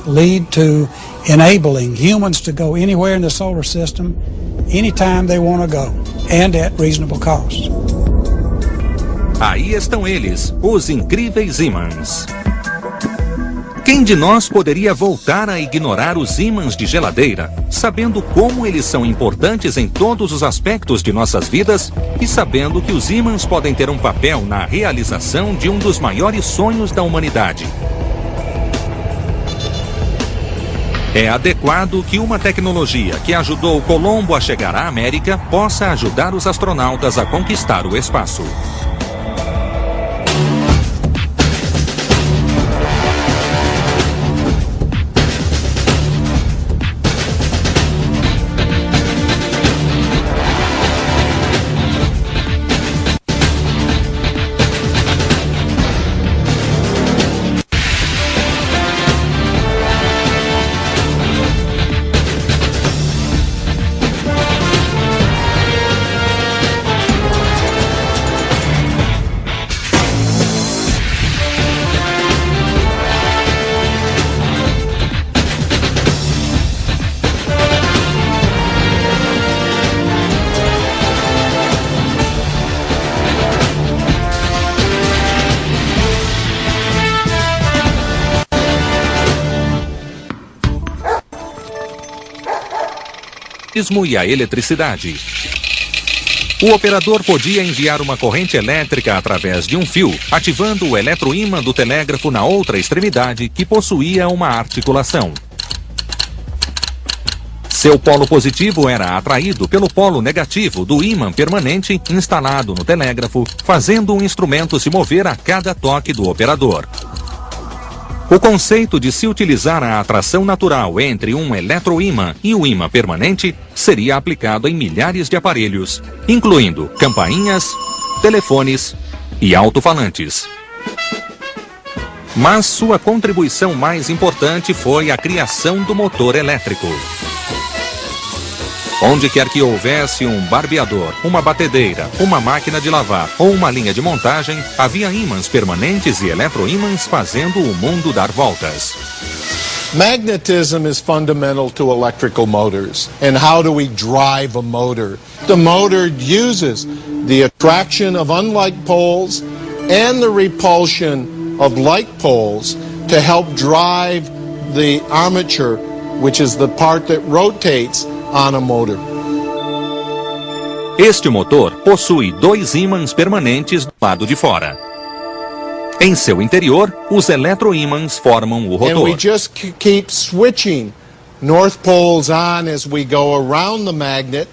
lead to enabling humans to go anywhere in the solar system anytime they want to go and at reasonable cost. Aí estão eles, os incríveis ímãs. Quem de nós poderia voltar a ignorar os ímãs de geladeira, sabendo como eles são importantes em todos os aspectos de nossas vidas e sabendo que os ímãs podem ter um papel na realização de um dos maiores sonhos da humanidade? É adequado que uma tecnologia que ajudou Colombo a chegar à América possa ajudar os astronautas a conquistar o espaço. E a eletricidade. O operador podia enviar uma corrente elétrica através de um fio, ativando o eletroímã do telégrafo na outra extremidade, que possuía uma articulação. Seu polo positivo era atraído pelo polo negativo do ímã permanente instalado no telégrafo, fazendo o instrumento se mover a cada toque do operador. O conceito de se utilizar a atração natural entre um eletroímã e o ímã permanente seria aplicado em milhares de aparelhos, incluindo campainhas, telefones, e alto-falantes. Mas sua contribuição mais importante foi a criação do motor elétrico. Onde quer que houvesse um barbeador, uma batedeira, uma máquina de lavar ou uma linha de montagem, havia ímãs permanentes e eletroímãs fazendo o mundo dar voltas. Magnetism is fundamental to electrical motors. And how do we drive a motor? The motor uses the attraction of unlike poles and the repulsion of like poles to help drive the armature, which is the part that rotates on a motor. Este motor possui 2 ímãs permanentes do lado de fora. Em seu interior, os eletroímãs formam o rotor. And we just keep switching north poles on as we go around the magnet.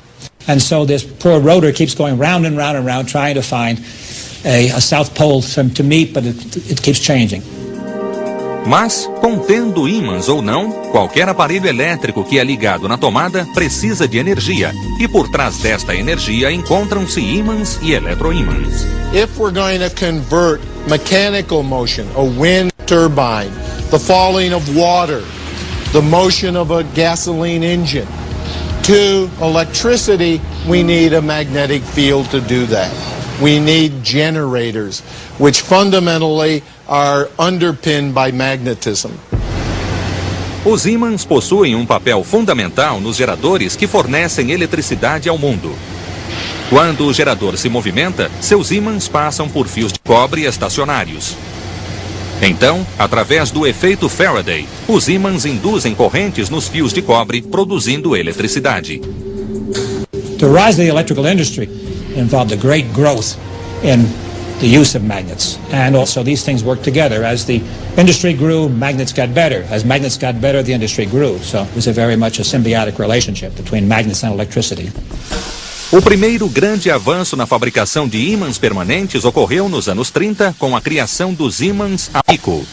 And so this poor rotor keeps going round and round and round trying to find a south pole to meet, but it keeps changing. Mas, contendo ímãs ou não, qualquer aparelho elétrico que é ligado na tomada precisa de energia. E por trás desta energia encontram-se ímãs e eletroímãs. If we're going to convert mechanical motion, a wind turbine, the falling of water, the motion of a gasoline engine, to electricity, we need a magnetic field to do that. We need generators, which fundamentally are underpinned by magnetism. Os ímãs possuem um papel fundamental nos geradores que fornecem eletricidade ao mundo. Quando o gerador se movimenta, seus ímãs passam por fios de cobre estacionários. Então, através do efeito Faraday, os ímãs induzem correntes nos fios de cobre, produzindo eletricidade. The rise of the electrical industry involved a great growth in the use of magnets. And also these things work together. As the industry grew, magnets got better. As magnets got better, the industry grew. So it was very much a symbiotic relationship between magnets and electricity. O primeiro grande avanço na fabricação de ímãs permanentes ocorreu nos anos 30 com a criação dos ímãs Alnico.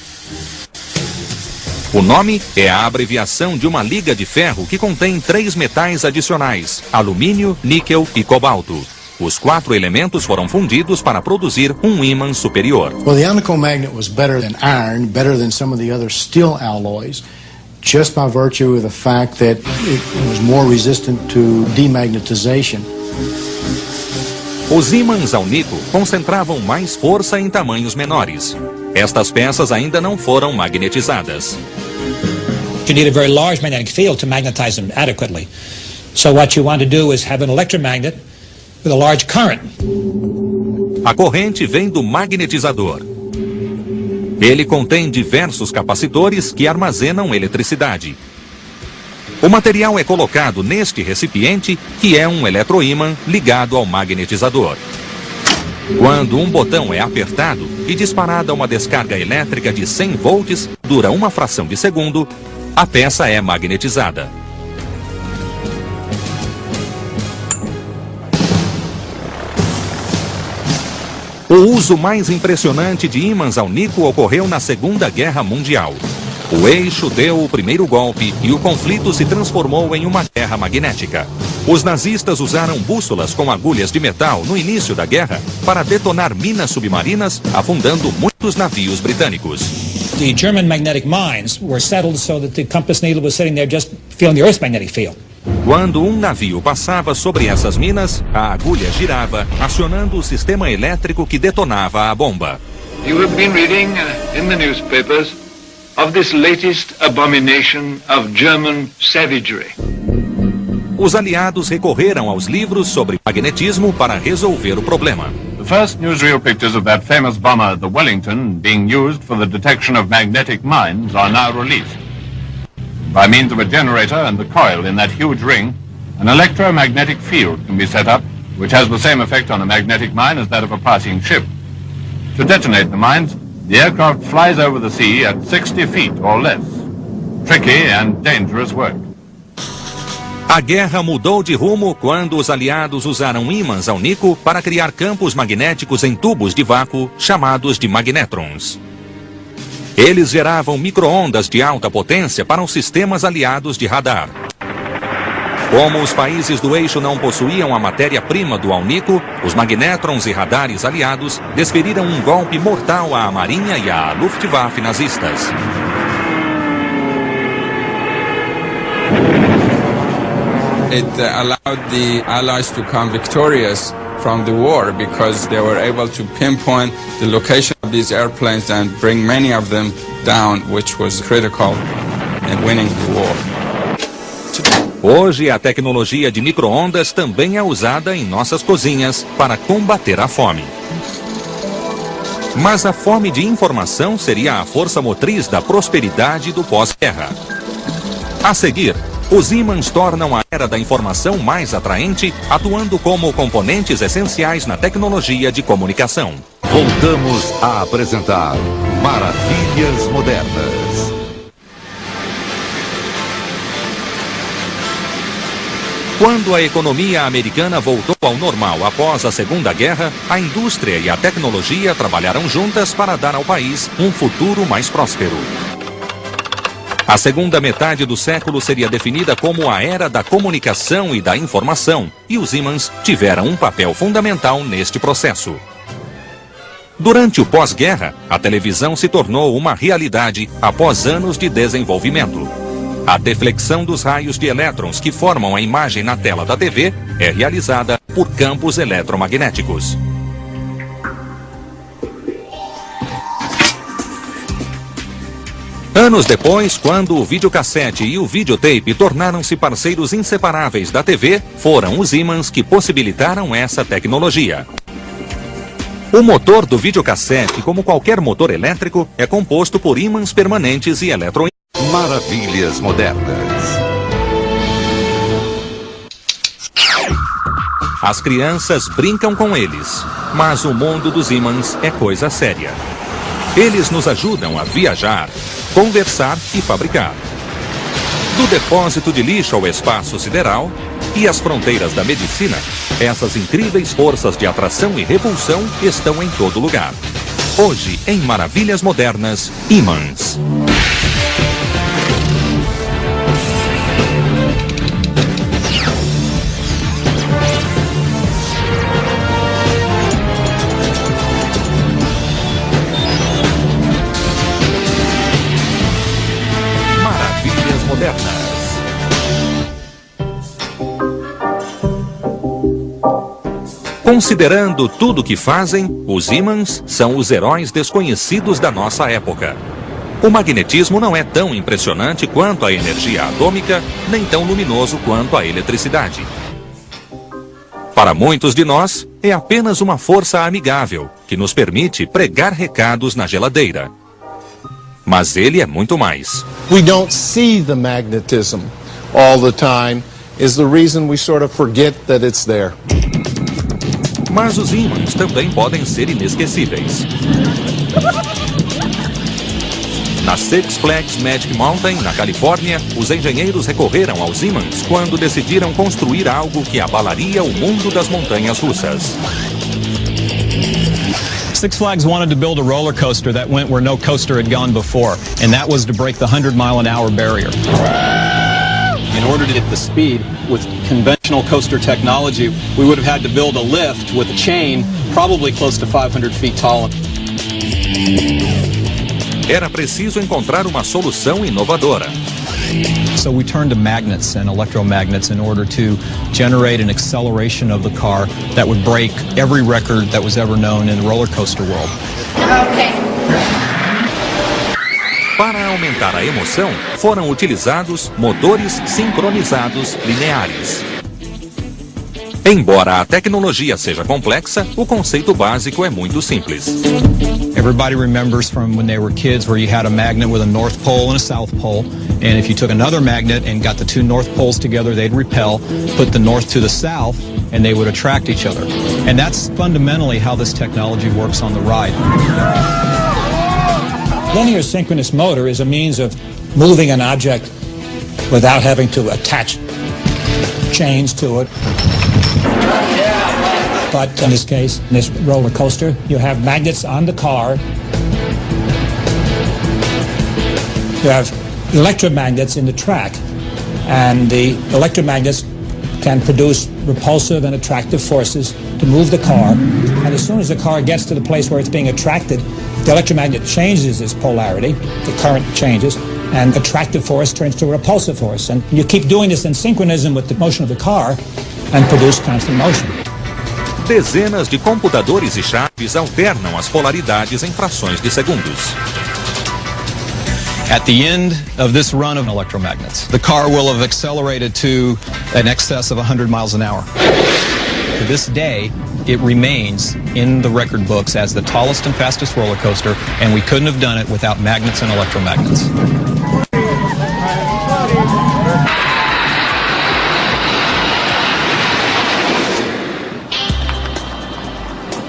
O nome é a abreviação de uma liga de ferro que contém 3 metais adicionais, alumínio, níquel e cobalto. Os 4 elementos foram fundidos para produzir um ímã superior. Well, the Alnico magnet was better than iron, better than some of the other steel alloys, just by virtue of the fact that it was more resistant to demagnetization. Os ímãs Alnico concentravam mais força em tamanhos menores. Estas peças ainda não foram magnetizadas. You need a very large magnetic field to magnetize them adequately. So what you want to do is have an electromagnet with a large current. A corrente vem do magnetizador. Ele contém diversos capacitores que armazenam eletricidade. O material é colocado neste recipiente, que é um eletroímã ligado ao magnetizador. Quando um botão é apertado e disparada uma descarga elétrica de 100 volts, dura uma fração de segundo, a peça é magnetizada. O uso mais impressionante de ímãs Alnico ocorreu na Segunda Guerra Mundial. O eixo deu o primeiro golpe e o conflito se transformou em uma guerra magnética. Os nazistas usaram bússolas com agulhas de metal no início da guerra para detonar minas submarinas, afundando muitos navios britânicos. The German magnetic mines were settled so that the compass needle was sitting there just feeling the Earth's magnetic field. Quando um navio passava sobre essas minas, a agulha girava, acionando o sistema elétrico que detonava a bomba. You have been reading in the newspapers of this latest abomination of German savagery. Os aliados recorreram aos livros sobre magnetismo para resolver o problema. The first newsreel pictures of that famous bomber, the Wellington, being used for the detection of magnetic mines are now released. By means of a generator and the coil in that huge ring, an electromagnetic field can be set up, which has the same effect on a magnetic mine as that of a passing ship. To detonate the mines, the aircraft flies over the sea at 60 feet or less. Tricky and dangerous work. A guerra mudou de rumo quando os aliados usaram ímãs Alnico para criar campos magnéticos em tubos de vácuo chamados de magnétrons. Eles geravam micro-ondas de alta potência para os sistemas aliados de radar. Como os países do eixo não possuíam a matéria-prima do alnico, os magnétrons e radares aliados desferiram um golpe mortal à Marinha e à Luftwaffe nazistas. It allowed the Allies to come victorious from the war because they were able to pinpoint the location of these airplanes and bring many of them down, which was critical in winning the war. Hoje, a tecnologia de micro-ondas também é usada em nossas cozinhas para combater a fome. Mas a fome de informação seria a força motriz da prosperidade do pós-guerra. A seguir, os ímãs tornam a era da informação mais atraente, atuando como componentes essenciais na tecnologia de comunicação. Voltamos a apresentar Maravilhas Modernas. Quando a economia americana voltou ao normal após a Segunda Guerra, a indústria e a tecnologia trabalharam juntas para dar ao país um futuro mais próspero. A segunda metade do século seria definida como a era da comunicação e da informação, e os ímãs tiveram um papel fundamental neste processo. Durante o pós-guerra, a televisão se tornou uma realidade após anos de desenvolvimento. A deflexão dos raios de elétrons que formam a imagem na tela da TV é realizada por campos eletromagnéticos. Anos depois, quando o videocassete e o videotape tornaram-se parceiros inseparáveis da TV, foram os ímãs que possibilitaram essa tecnologia. O motor do videocassete, como qualquer motor elétrico, é composto por ímãs permanentes e eletroímãs. Maravilhas Modernas. As crianças brincam com eles, mas o mundo dos ímãs é coisa séria. Eles nos ajudam a viajar, conversar e fabricar. Do depósito de lixo ao espaço sideral e às fronteiras da medicina, essas incríveis forças de atração e repulsão estão em todo lugar. Hoje, em Maravilhas Modernas, ímãs. Considerando tudo o que fazem, os ímãs são os heróis desconhecidos da nossa época. O magnetismo não é tão impressionante quanto a energia atômica, nem tão luminoso quanto a eletricidade. Para muitos de nós, é apenas uma força amigável que nos permite pregar recados na geladeira. Mas ele é muito mais. We don't see the magnetism all the time is the reason we sort of forget that it's there. Mas os ímãs também podem ser inesquecíveis. Na Six Flags Magic Mountain, na Califórnia, os engenheiros recorreram aos ímãs quando decidiram construir algo que abalaria o mundo das montanhas russas. Six Flags wanted to build a roller coaster that went where no coaster had gone before, and that was to break the 100-mile-an-hour barrier. In order to get the speed with conventional coaster technology, we would have had to build a lift with a chain probably close to 500 feet tall. Era preciso encontrar uma solução inovadora. So we turned to magnets and electromagnets in order to generate an acceleration of the car that would break every record that was ever known in the roller coaster world. Okay. Para aumentar a emoção, foram utilizados motores sincronizados lineares. Embora a tecnologia seja complexa, o conceito básico é muito simples. Everybody remembers from when they were kids where you had a magnet with a north pole and a south pole, and if you took another magnet and got the two north poles together, they'd repel, put the north to the south, and they would attract each other. And that's fundamentally how this technology works on the ride. Linear synchronous motor is a means of moving an object without having to attach chains to it. But in this case, in this roller coaster, you have magnets on the car. You have electromagnets in the track, and the electromagnets can produce repulsive and attractive forces to move the car, and as soon as the car gets to the place where it's being attracted, the electromagnet changes its polarity, the current changes, and attractive force turns to a repulsive force. And you keep doing this in synchronism with the motion of the car and produce constant motion. Dezenas de computadores e chaves alternam as polaridades em frações de segundos. At the end of this run of electromagnets, the car will have accelerated to an excess of 100 miles an hour. To this day, it remains in the record books as the tallest and fastest roller coaster, and we couldn't have done it without magnets and electromagnets.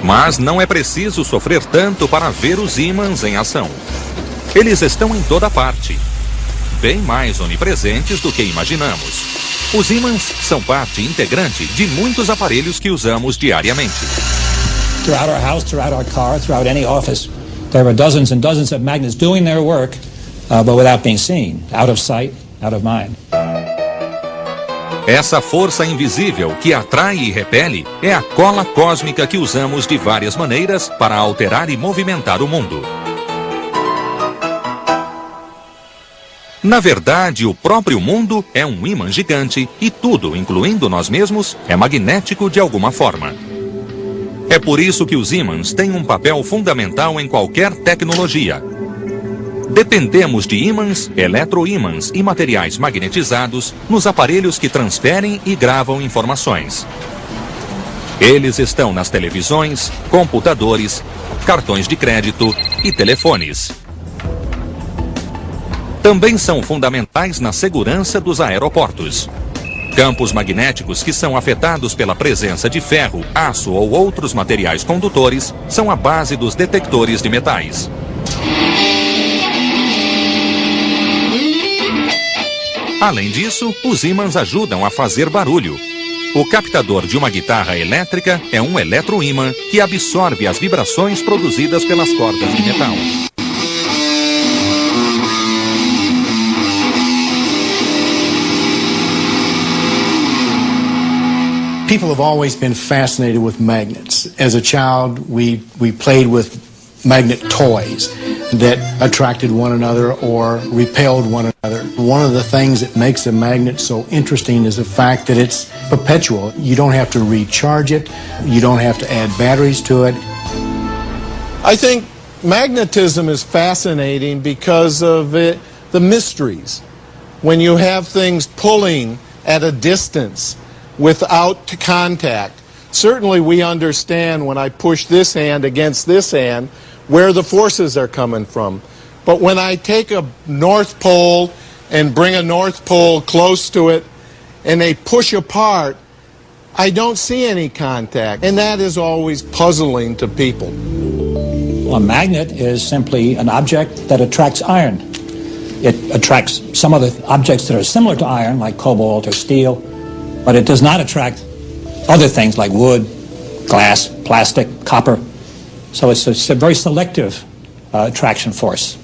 Mas não é preciso sofrer tanto para ver os ímãs em ação. Eles estão em toda parte, bem mais onipresentes do que imaginamos. Os ímãs são parte integrante de muitos aparelhos que usamos diariamente. Throughout our house, throughout our car, throughout any office, there are dozens and dozens of magnets doing their work, but without being seen, out of sight, out of mind. Essa força invisível que atrai e repele é a cola cósmica que usamos de várias maneiras para alterar e movimentar o mundo. Na verdade, o próprio mundo é um ímã gigante e tudo, incluindo nós mesmos, é magnético de alguma forma. É por isso que os ímãs têm um papel fundamental em qualquer tecnologia. Dependemos de ímãs, eletroímãs e materiais magnetizados nos aparelhos que transferem e gravam informações. Eles estão nas televisões, computadores, cartões de crédito e telefones. Também são fundamentais na segurança dos aeroportos. Campos magnéticos que são afetados pela presença de ferro, aço ou outros materiais condutores são a base dos detectores de metais. Além disso, os ímãs ajudam a fazer barulho. O captador de uma guitarra elétrica é um eletroímã que absorve as vibrações produzidas pelas cordas de metal. People have always been fascinated with magnets. As a child, we played with magnet toys that attracted one another or repelled one another. One of the things that makes a magnet so interesting is the fact that it's perpetual. You don't have to recharge it. You don't have to add batteries to it. I think magnetism is fascinating because of the mysteries. When you have things pulling at a distance without contact. Certainly we understand when I push this hand against this hand where the forces are coming from. But when I take a North Pole and bring a North Pole close to it and they push apart, I don't see any contact. And that is always puzzling to people. Well, a magnet is simply an object that attracts iron. It attracts some of the objects that are similar to iron, like cobalt or steel, but it does not attract other things like wood, glass, plastic, copper. So it's a very selective attraction force.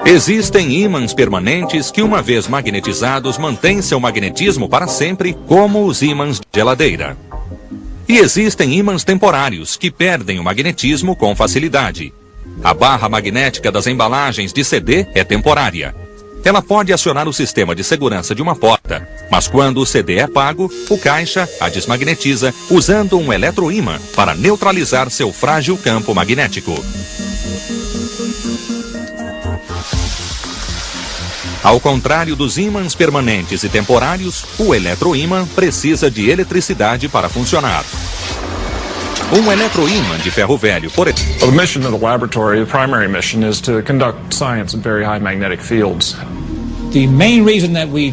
Existem ímãs permanentes que, uma vez magnetizados, mantêm seu magnetismo para sempre, como os ímãs de geladeira. E existem ímãs temporários que perdem o magnetismo com facilidade. A barra magnética das embalagens de CD é temporária. Ela pode acionar o sistema de segurança de uma porta, mas quando o CD é pago, o caixa a desmagnetiza usando um eletroímã para neutralizar seu frágil campo magnético. Ao contrário dos ímãs permanentes e temporários, o eletroímã precisa de eletricidade para funcionar. Um eletroímã de ferro velho, por exemplo. Well, the mission of the laboratory, the primary mission, is to conduct science in very high magnetic fields. The main reason that we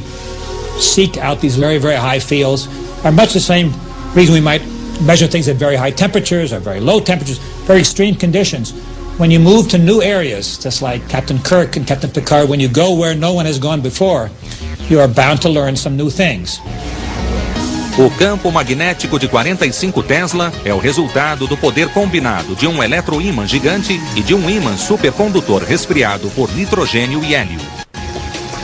seek out these very, very high fields are much the same reason we might measure things at very high temperatures or very low temperatures, very extreme conditions. When you move to new areas, just like Captain Kirk and Captain Picard, when you go where no one has gone before, you are bound to learn some new things. O campo magnético de 45 Tesla é o resultado do poder combinado de um eletroímã gigante e de um ímã supercondutor resfriado por nitrogênio e hélio.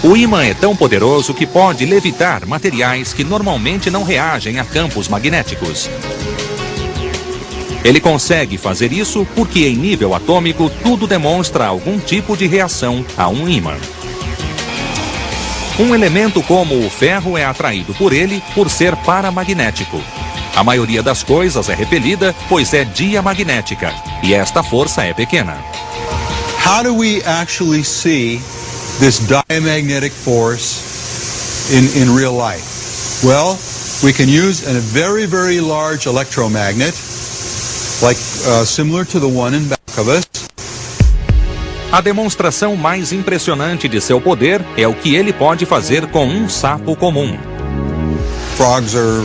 O ímã é tão poderoso que pode levitar materiais que normalmente não reagem a campos magnéticos. Ele consegue fazer isso porque, em nível atômico, tudo demonstra algum tipo de reação a um ímã. Um elemento como o ferro é atraído por ele por ser paramagnético. A maioria das coisas é repelida, pois é diamagnética, e esta força é pequena. How do we actually see this diamagnetic force in real life? Well, we can use a very, very large electromagnet, like similar to the one in back of us. A demonstração mais impressionante de seu poder é o que ele pode fazer com um sapo comum. Frogs are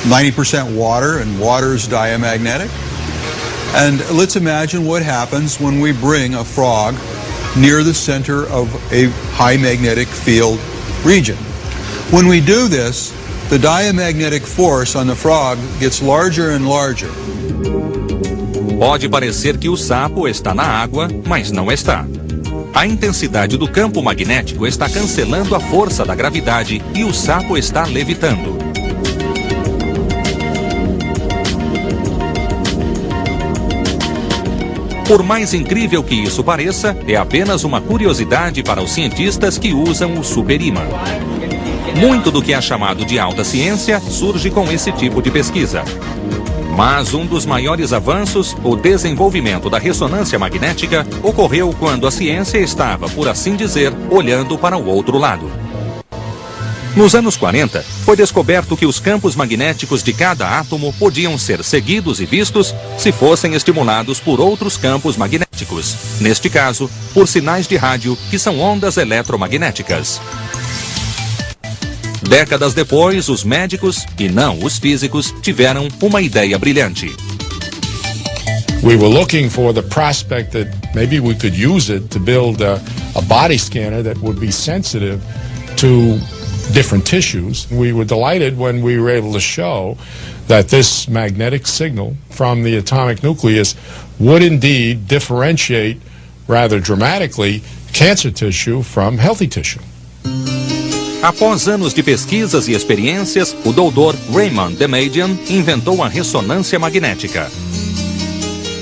90% water, and water is diamagnetic. And let's imagine what happens when we bring a frog near the center of a high magnetic field region. When we do this, the diamagnetic force on the frog gets larger and larger. Pode parecer que o sapo está na água, mas não está. A intensidade do campo magnético está cancelando a força da gravidade e o sapo está levitando. Por mais incrível que isso pareça, é apenas uma curiosidade para os cientistas que usam o superímã. Muito do que é chamado de alta ciência surge com esse tipo de pesquisa. Mas um dos maiores avanços, o desenvolvimento da ressonância magnética, ocorreu quando a ciência estava, por assim dizer, olhando para o outro lado. Nos anos 40, foi descoberto que os campos magnéticos de cada átomo podiam ser seguidos e vistos se fossem estimulados por outros campos magnéticos, neste caso, por sinais de rádio, que são ondas eletromagnéticas. Décadas depois, os médicos, e não os físicos, tiveram uma ideia brilhante. We were looking for the prospect that maybe we could use it to build a body scanner that would be sensitive to different tissues. We were delighted when we were able to show that this magnetic signal from the atomic nucleus would indeed differentiate rather dramatically cancer tissue from healthy tissue. Após anos de pesquisas e experiências, o Dr. Raymond Damadian inventou a ressonância magnética.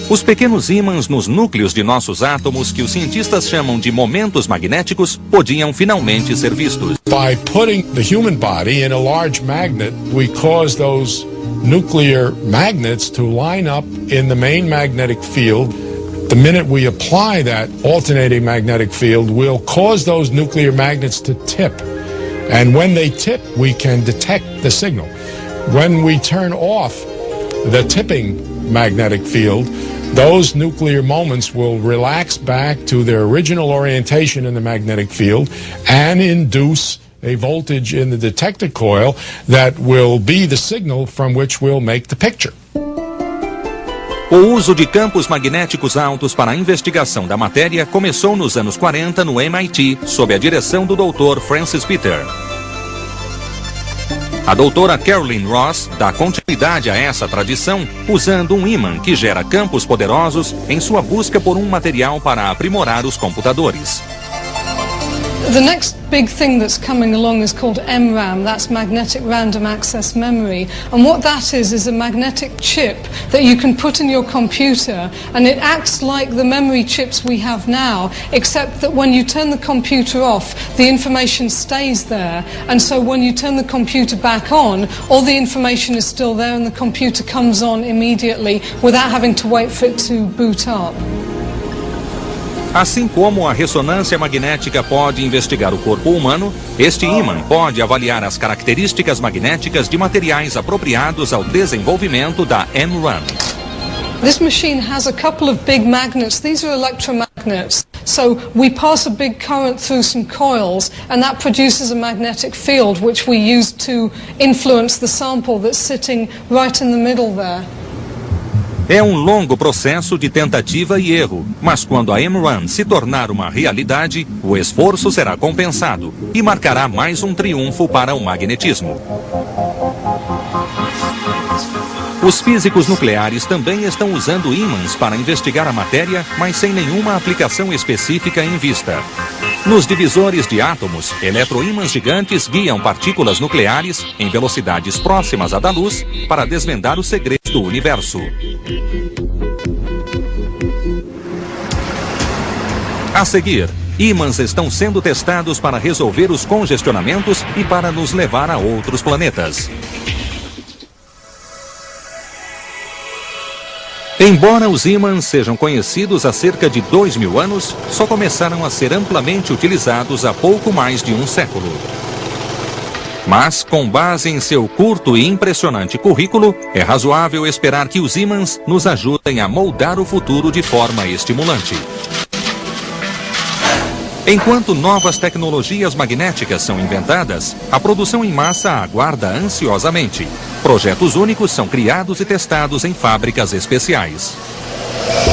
Os pequenos ímãs nos núcleos de nossos átomos, que os cientistas chamam de momentos magnéticos, podiam finalmente ser vistos. By putting the human body in a large magnet, we cause those nuclear magnets to line up in the main magnetic field. The minute we apply that alternating magnetic field, we'll cause those nuclear magnets to tip. And when they tip, we can detect the signal. When we turn off the tipping magnetic field, those nuclear moments will relax back to their original orientation in the magnetic field and induce a voltage in the detector coil that will be the signal from which we'll make the picture. O uso de campos magnéticos altos para a investigação da matéria começou nos anos 40 no MIT, sob a direção do Dr. Francis Peter. A doutora Caroline Ross dá continuidade a essa tradição usando um ímã que gera campos poderosos em sua busca por um material para aprimorar os computadores. The next big thing that's coming along is called MRAM, that's Magnetic Random Access Memory. And what that is a magnetic chip that you can put in your computer, and it acts like the memory chips we have now, except that when you turn the computer off, the information stays there. And so when you turn the computer back on, all the information is still there and the computer comes on immediately without having to wait for it to boot up. Assim como a ressonância magnética pode investigar o corpo humano, este ímã pode avaliar as características magnéticas de materiais apropriados ao desenvolvimento da MRAM. This machine has a couple of big magnets. These are electromagnets. So we pass a big current through some coils and that produces a magnetic field which we use to influence the sample that's sitting right in the middle there. É um longo processo de tentativa e erro, mas quando a MRAM se tornar uma realidade, o esforço será compensado e marcará mais um triunfo para o magnetismo. Os físicos nucleares também estão usando ímãs para investigar a matéria, mas sem nenhuma aplicação específica em vista. Nos divisores de átomos, eletroímãs gigantes guiam partículas nucleares em velocidades próximas à da luz para desvendar os segredos do universo. A seguir, ímãs estão sendo testados para resolver os congestionamentos e para nos levar a outros planetas. Embora os ímãs sejam conhecidos há cerca de 2000 anos, só começaram a ser amplamente utilizados há pouco mais de um século. Mas, com base em seu curto e impressionante currículo, é razoável esperar que os ímãs nos ajudem a moldar o futuro de forma estimulante. Enquanto novas tecnologias magnéticas são inventadas, a produção em massa aguarda ansiosamente. Projetos únicos são criados e testados em fábricas especiais.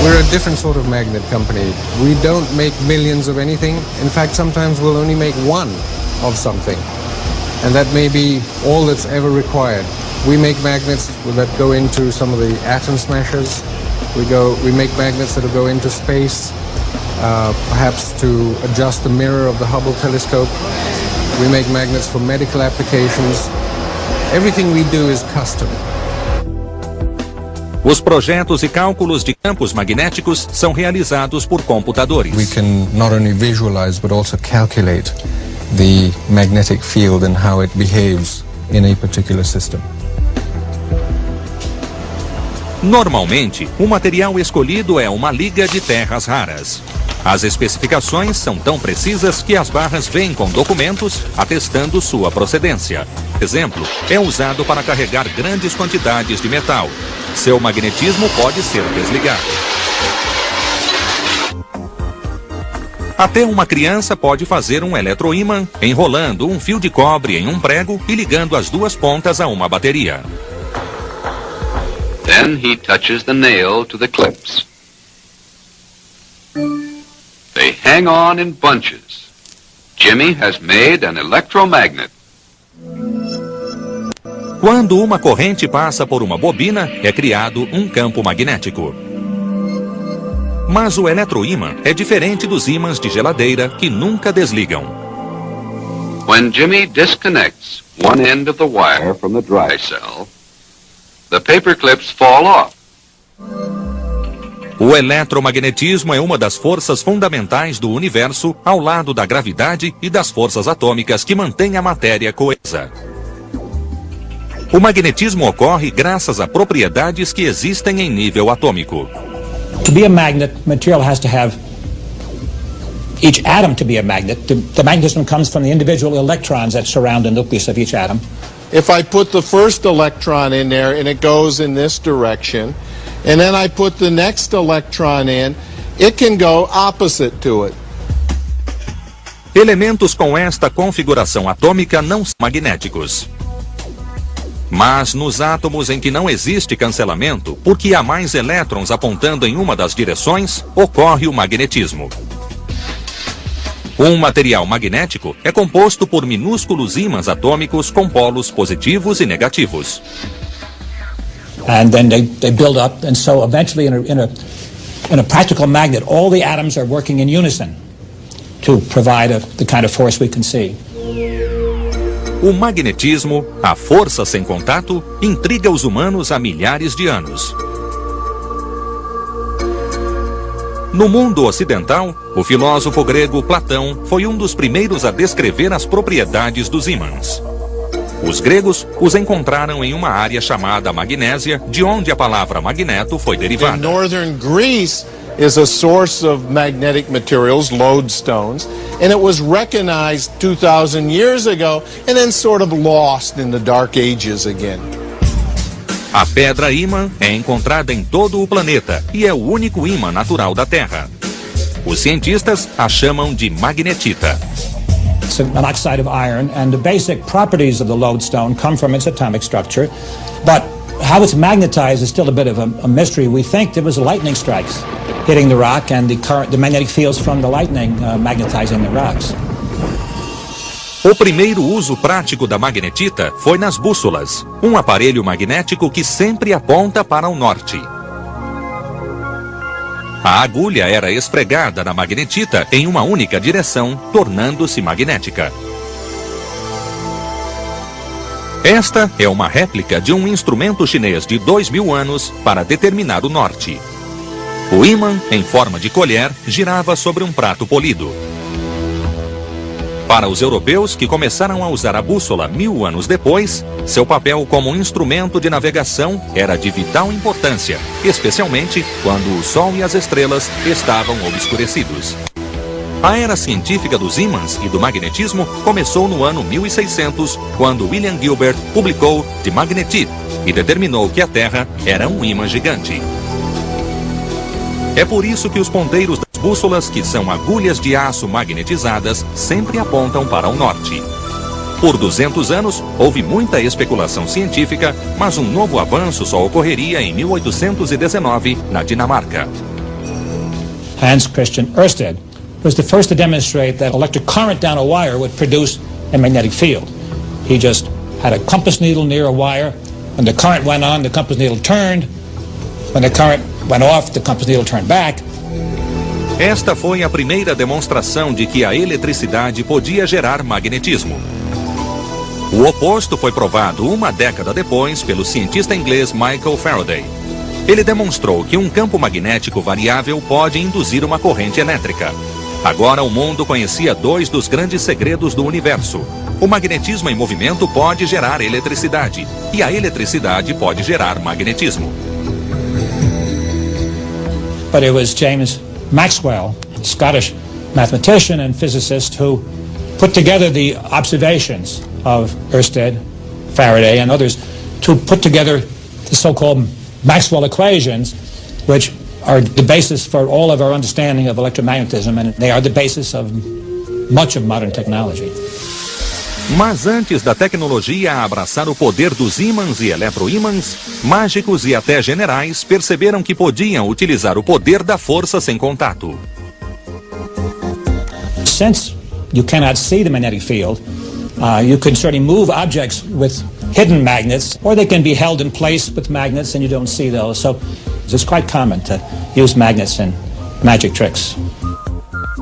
We're a different sort of magnet company. We don't make millions of anything. In fact, sometimes we'll only make one of something. And that may be all that's ever required. We make magnets that go into some of the atom smashers. We make magnets that will go into space. Perhaps to adjust the mirror of the Hubble telescope. We make magnets for medical applications. Everything we do is custom. Os projetos e cálculos de campos magnéticos são realizados por computadores. We can not only visualize but also calculate the magnetic field and how it behaves in a particular system. Normalmente, o material escolhido é uma liga de terras raras. As especificações são tão precisas que as barras vêm com documentos atestando sua procedência. Exemplo, é usado para carregar grandes quantidades de metal. Seu magnetismo pode ser desligado. Até uma criança pode fazer um eletroímã enrolando um fio de cobre em um prego e ligando as duas pontas a uma bateria. Then he touches the nail to the clips. They hang on in bunches. Jimmy has made an electromagnet. Quando uma corrente passa por uma bobina, é criado um campo magnético. Mas o eletroímã é diferente dos ímãs de geladeira que nunca desligam. When Jimmy disconnects one end of the wire from the dry cell, the paper clips fall off. O eletromagnetismo é uma das forças fundamentais do universo, ao lado da gravidade e das forças atômicas que mantêm a matéria coesa. O magnetismo ocorre graças a propriedades que existem em nível atômico. To be a magnet, material has to have each atom to be a magnet. The magnetism comes from the individual electrons that surround the nucleus of each atom. If I put the first electron in there and it goes in this direction, and then I put the next electron in, it can go opposite to it. Elementos com esta configuração atômica não são magnéticos. Mas nos átomos em que não existe cancelamento, porque há mais elétrons apontando em uma das direções, ocorre o magnetismo. Um material magnético é composto por minúsculos ímãs atômicos com polos positivos e negativos. And then they build up, and so eventually in a practical magnet, all the atoms are working in unison to provide the kind of force we can see. O magnetismo, a força sem contato, intriga os humanos há milhares de anos. No mundo ocidental, o filósofo grego Platão foi um dos primeiros a descrever as propriedades dos ímãs. Os gregos os encontraram em uma área chamada Magnésia, de onde a palavra magneto foi derivada. In northern Greece is a source of magnetic materials, lodestones, and it was recognized 2,000 years ago and then sort of lost in the Dark Ages again. A pedra ímã é encontrada em todo o planeta e é o único ímã natural da Terra. Os cientistas a chamam de magnetita. It's an oxide of iron, and the basic properties of the lodestone come from its atomic structure, but how it's magnetized is still a bit of a mystery. We think there was lightning strikes hitting the rock and the magnetic fields from the lightning magnetizing the rocks. O primeiro uso prático da magnetita foi nas bússolas, um aparelho magnético que sempre aponta para o norte. A agulha era esfregada na magnetita em uma única direção, tornando-se magnética. Esta é uma réplica de um instrumento chinês de 2000 anos para determinar o norte. O ímã, em forma de colher, girava sobre um prato polido. Para os europeus que começaram a usar a bússola 1000 anos depois, seu papel como instrumento de navegação era de vital importância, especialmente quando o Sol e as estrelas estavam obscurecidos. A era científica dos ímãs e do magnetismo começou no ano 1600, quando William Gilbert publicou The Magnetic e determinou que a Terra era um ímã gigante. É por isso que os ponteiros das bússolas, que são agulhas de aço magnetizadas, sempre apontam para o norte. Por 200 anos, houve muita especulação científica, mas um novo avanço só ocorreria em 1819, na Dinamarca. Hans Christian Ørsted was the first to demonstrate that electric current down a wire would produce a magnetic field. He just had a compass needle near a wire. When the current went on, the compass needle turned. When the current went off, the compass needle turned back. Esta foi a primeira demonstração de que a eletricidade podia gerar magnetismo. O oposto foi provado uma década depois pelo cientista inglês Michael Faraday. Ele demonstrou que um campo magnético variável pode induzir uma corrente elétrica. Agora o mundo conhecia dois dos grandes segredos do universo. O magnetismo em movimento pode gerar eletricidade, e a eletricidade pode gerar magnetismo. But it was James Maxwell, a Scottish mathematician and physicist, who put together the observations of Ørsted, Faraday, and others to put together the so-called Maxwell equations, which are the basis for all of our understanding of electromagnetism, and they are the basis of much of modern technology. Mas antes da tecnologia abraçar o poder dos ímãs e eletroímãs, mágicos e até generais perceberam que podiam utilizar o poder da força sem contato. Since you cannot see the magnetic field, you can certainly move objects with hidden magnets, or they can be held in place with magnets and you don't see those. So it's quite common to use magnets in magic tricks.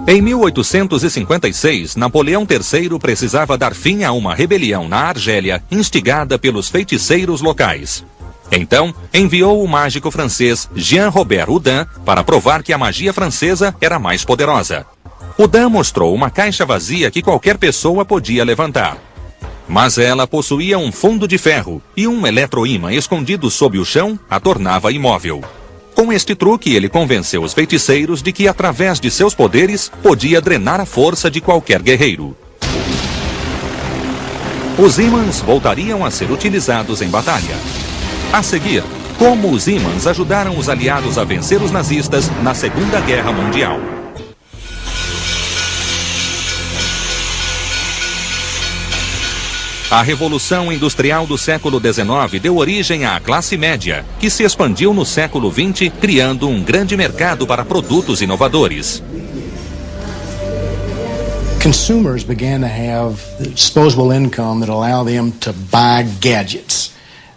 Em 1856, Napoleão III precisava dar fim a uma rebelião na Argélia, instigada pelos feiticeiros locais. Então, enviou o mágico francês Jean-Robert Houdin para provar que a magia francesa era mais poderosa. Houdin mostrou uma caixa vazia que qualquer pessoa podia levantar. Mas ela possuía um fundo de ferro e um eletroímã escondido sob o chão a tornava imóvel. Com este truque, ele convenceu os feiticeiros de que, através de seus poderes, podia drenar a força de qualquer guerreiro. Os ímãs voltariam a ser utilizados em batalha. A seguir, como os ímãs ajudaram os aliados a vencer os nazistas na Segunda Guerra Mundial. A Revolução Industrial do século XIX deu origem à classe média, que se expandiu no século XX, criando um grande mercado para produtos inovadores. Consumers began to have disposable income that allowed them to buy gadgets.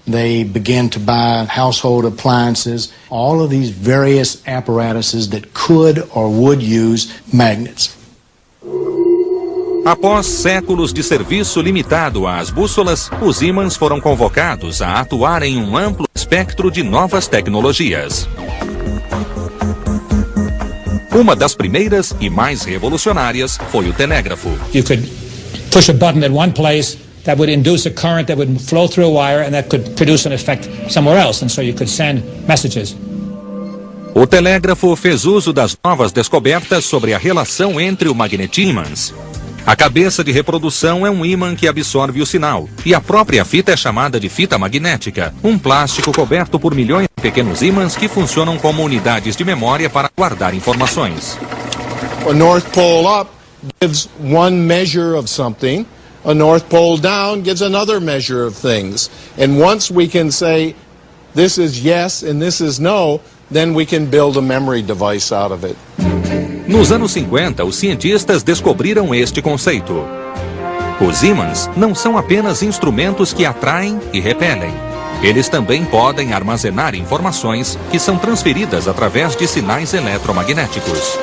They began to buy household appliances, all of these various apparatuses that could or would use magnets. Após séculos de serviço limitado às bússolas, os ímãs foram convocados a atuar em um amplo espectro de novas tecnologias. Uma das primeiras e mais revolucionárias foi o telégrafo. You could push a button at one place that would induce a current that would flow through a wire and that could produce an effect somewhere else, and so you could send messages. O telégrafo fez uso das novas descobertas sobre a relação entre o magnetismo e ímãs. A cabeça de reprodução é um ímã que absorve o sinal, e a própria fita é chamada de fita magnética, um plástico coberto por milhões de pequenos ímãs que funcionam como unidades de memória para guardar informações. A North Pole up gives one measure of something, a North Pole down gives another measure of things. And once we can say this is yes and this is no, then we can build a memory device out of it. Nos anos 50, os cientistas descobriram este conceito. Os ímãs não são apenas instrumentos que atraem e repelem. Eles também podem armazenar informações que são transferidas através de sinais eletromagnéticos.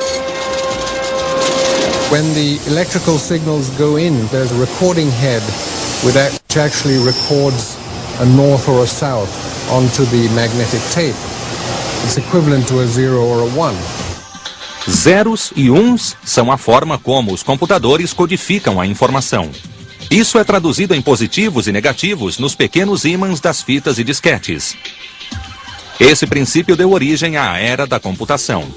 When the electrical signals go in, there's a recording head which actually records a north or a south onto the magnetic tape. It's equivalent to a 0 or a 1. Zeros e uns são a forma como os computadores codificam a informação. Isso é traduzido em positivos e negativos nos pequenos ímãs das fitas e disquetes. Esse princípio deu origem à era da computação.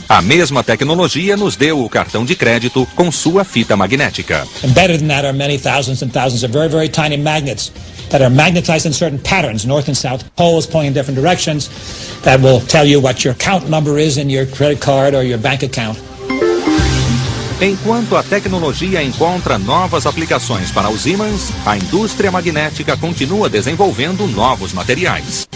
A mesma tecnologia nos deu o cartão de crédito com sua fita magnética. Embedded in that are many thousands and thousands of very, very tiny magnets that are magnetized in certain patterns, north and south poles pointing in different directions, that will tell you what your account number is in your credit card or your bank account. Enquanto a tecnologia encontra novas aplicações para os ímãs, a indústria magnética continua desenvolvendo novos materiais.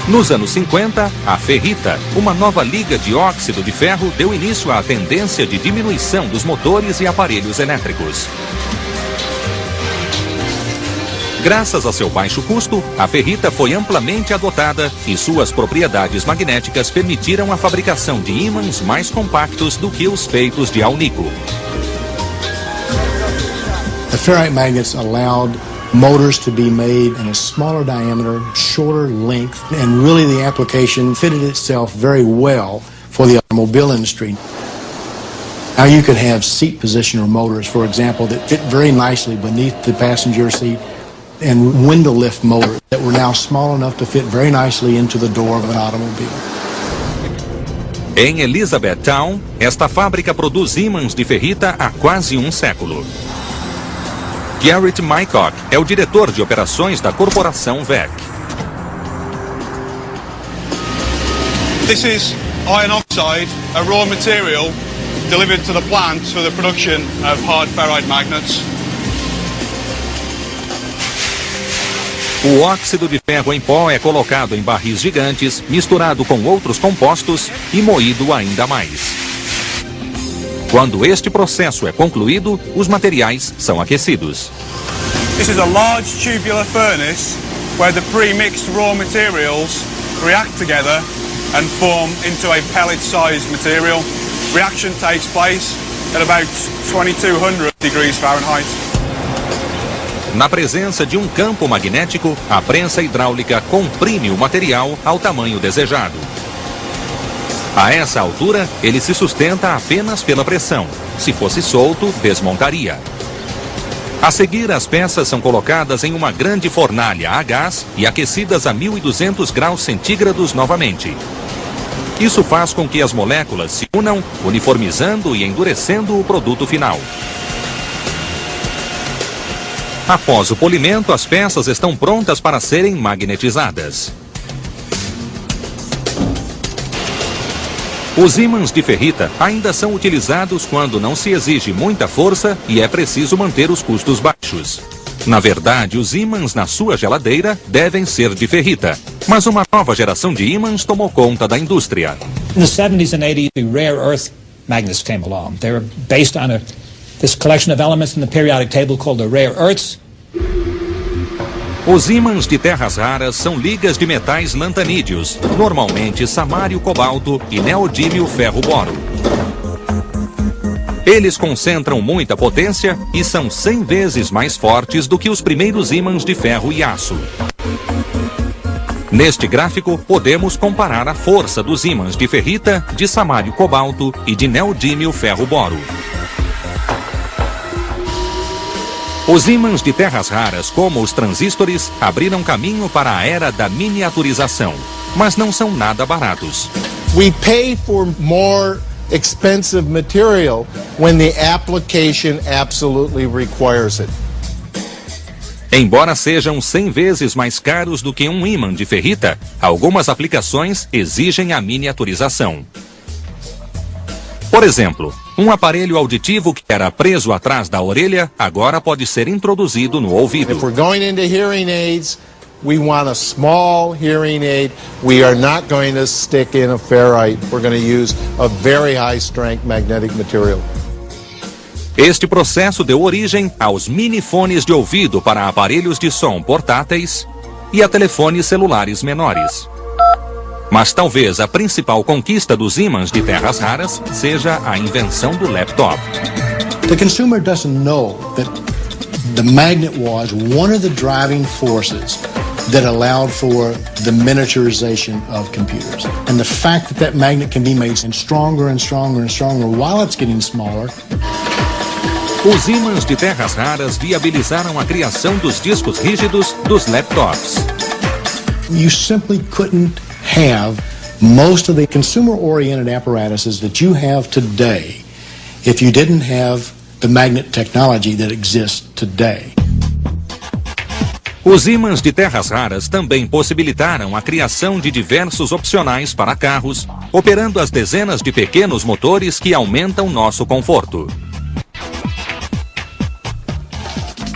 Nos anos 50, a ferrita, uma nova liga de óxido de ferro, deu início à tendência de diminuição dos motores e aparelhos elétricos. Graças a seu baixo custo, a ferrita foi amplamente adotada e suas propriedades magnéticas permitiram a fabricação de ímãs mais compactos do que os feitos de alnico. The ferrite magnets allowed motors to be made in a smaller diameter, shorter length, and really the application fitted itself very well for the automobile industry. Now you could have seat positioner motors, for example, that fit very nicely beneath the passenger seat, and window lift motors that were now small enough to fit very nicely into the door of an automobile. Em Elizabethtown, esta fábrica produz ímãs de ferrita há quase um século. Garrett Mycock é o diretor de operações da corporação VEC. This is iron oxide, a raw material delivered to the plant for the production of hard ferrite magnets. O óxido de ferro em pó é colocado em barris gigantes, misturado com outros compostos e moído ainda mais. Quando este processo é concluído, os materiais são aquecidos. This is a large tubular furnace where the pre-mixed raw materials react together and form into a pellet-sized material. Reaction takes place at about 2200 degrees Fahrenheit. Na presença de um campo magnético, a prensa hidráulica comprime o material ao tamanho desejado. A essa altura, ele se sustenta apenas pela pressão. Se fosse solto, desmontaria. A seguir, as peças são colocadas em uma grande fornalha a gás e aquecidas a 1200 graus centígrados novamente. Isso faz com que as moléculas se unam, uniformizando e endurecendo o produto final. Após o polimento, as peças estão prontas para serem magnetizadas. Os ímãs de ferrita ainda são utilizados quando não se exige muita força e é preciso manter os custos baixos. Na verdade, os ímãs na sua geladeira devem ser de ferrita, mas uma nova geração de ímãs tomou conta da indústria. In the 70s and 80s, the rare earth magnets came along. They were based on this collection of elements in the periodic table called the rare earths. Os ímãs de terras raras são ligas de metais lantanídeos, normalmente samário cobalto e neodímio ferro boro. Eles concentram muita potência e são 100 vezes mais fortes do que os primeiros ímãs de ferro e aço. Neste gráfico, podemos comparar a força dos ímãs de ferrita, de samário cobalto e de neodímio ferro boro. Os ímãs de terras raras, como os transistores, abriram caminho para a era da miniaturização, mas não são nada baratos. We pay for more expensive material when the application absolutely requires it. Embora sejam 100 vezes mais caros do que um ímã de ferrita, algumas aplicações exigem a miniaturização. Por exemplo, um aparelho auditivo que era preso atrás da orelha agora pode ser introduzido no ouvido. If we're going into hearing aids, we want a small hearing aid. We are not going to stick in a ferrite. We're going to use a very high strength magnetic material. Este processo deu origem aos minifones de ouvido para aparelhos de som portáteis e a telefones celulares menores. Mas talvez a principal conquista dos ímãs de terras raras seja a invenção do laptop. The consumer doesn't know that the magnet was one of the driving forces that allowed for the miniaturization of computers. And the fact that that magnet can be made stronger and stronger and stronger while it's getting smaller. Os ímãs de terras raras viabilizaram a criação dos discos rígidos dos laptops. You simply couldn't have most of the consumer-oriented apparatuses that you have today if you didn't have the magnet technology that exists today. Os ímãs de terras raras também possibilitaram a criação de diversos opcionais para carros, operando as dezenas de pequenos motores que aumentam nosso conforto.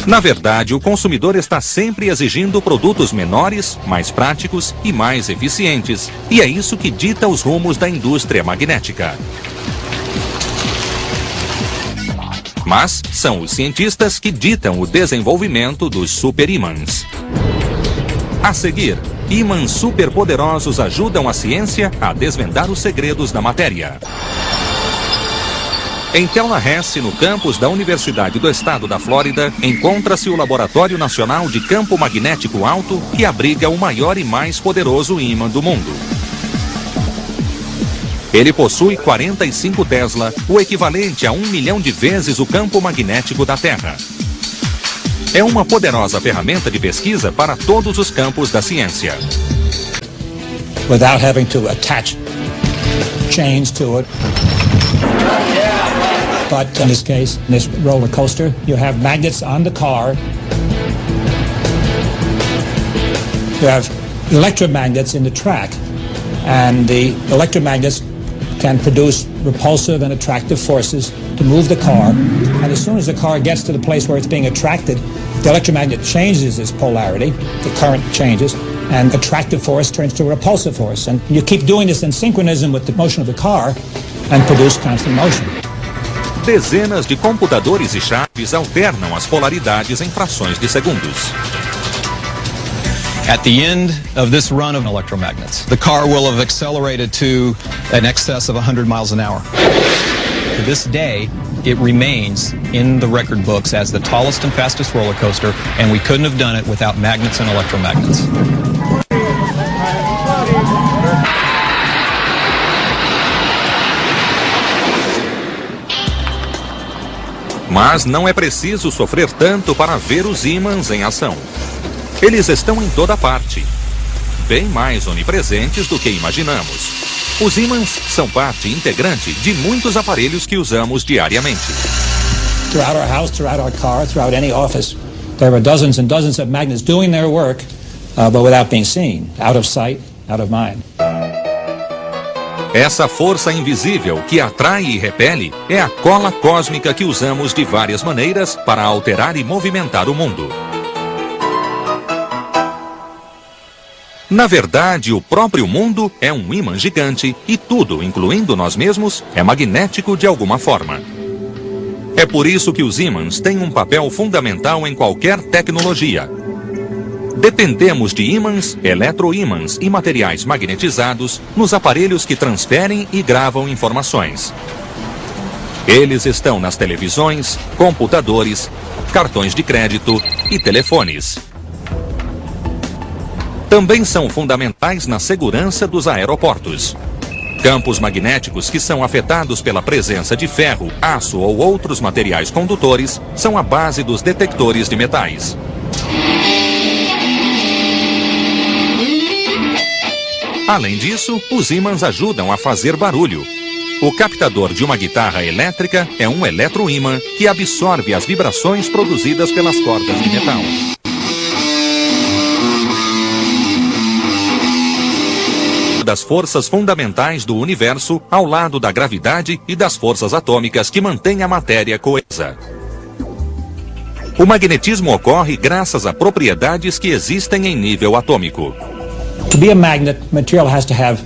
Na verdade, o consumidor está sempre exigindo produtos menores, mais práticos e mais eficientes, e é isso que dita os rumos da indústria magnética. Mas são os cientistas que ditam o desenvolvimento dos superímãs. A seguir, ímãs superpoderosos ajudam a ciência a desvendar os segredos da matéria. Em Tallahassee, no campus da Universidade do Estado da Flórida, encontra-se o Laboratório Nacional de Campo Magnético Alto, que abriga o maior e mais poderoso ímã do mundo. Ele possui 45 Tesla, o equivalente a 1 milhão de vezes o campo magnético da Terra. É uma poderosa ferramenta de pesquisa para todos os campos da ciência. Without having to attach chains to it. But in this case, in this roller coaster, you have magnets on the car. You have electromagnets in the track, and the electromagnets can produce repulsive and attractive forces to move the car. And as soon as the car gets to the place where it's being attracted, the electromagnet changes its polarity, the current changes, and attractive force turns to a repulsive force. And you keep doing this in synchronism with the motion of the car and produce constant motion. Dezenas de computadores e chaves alternam as polaridades em frações de segundos. At the end of this run of electromagnets, the car will have accelerated to an excess of 100 miles an hour. To this day, it remains in the record books as the tallest and fastest roller coaster, and we couldn't have done it without magnets and electromagnets. Mas não é preciso sofrer tanto para ver os ímãs em ação. Eles estão em toda parte, bem mais onipresentes do que imaginamos. Os ímãs são parte integrante de muitos aparelhos que usamos diariamente. Throughout our house, throughout our car, throughout any office, there are dozens and dozens of magnets doing their work, but without being seen, out of sight, out of mind. Essa força invisível que atrai e repele é a cola cósmica que usamos de várias maneiras para alterar e movimentar o mundo. Na verdade, o próprio mundo é um ímã gigante e tudo, incluindo nós mesmos, é magnético de alguma forma. É por isso que os ímãs têm um papel fundamental em qualquer tecnologia. Dependemos de ímãs, eletroímãs e materiais magnetizados nos aparelhos que transferem e gravam informações. Eles estão nas televisões, computadores, cartões de crédito e telefones. Também são fundamentais na segurança dos aeroportos. Campos magnéticos que são afetados pela presença de ferro, aço ou outros materiais condutores são a base dos detectores de metais. Além disso, os ímãs ajudam a fazer barulho. O captador de uma guitarra elétrica é um eletroímã que absorve as vibrações produzidas pelas cordas de metal. Das forças fundamentais do universo, ao lado da gravidade e das forças atômicas que mantêm a matéria coesa. O magnetismo ocorre graças a propriedades que existem em nível atômico. To be a magnet, material has to have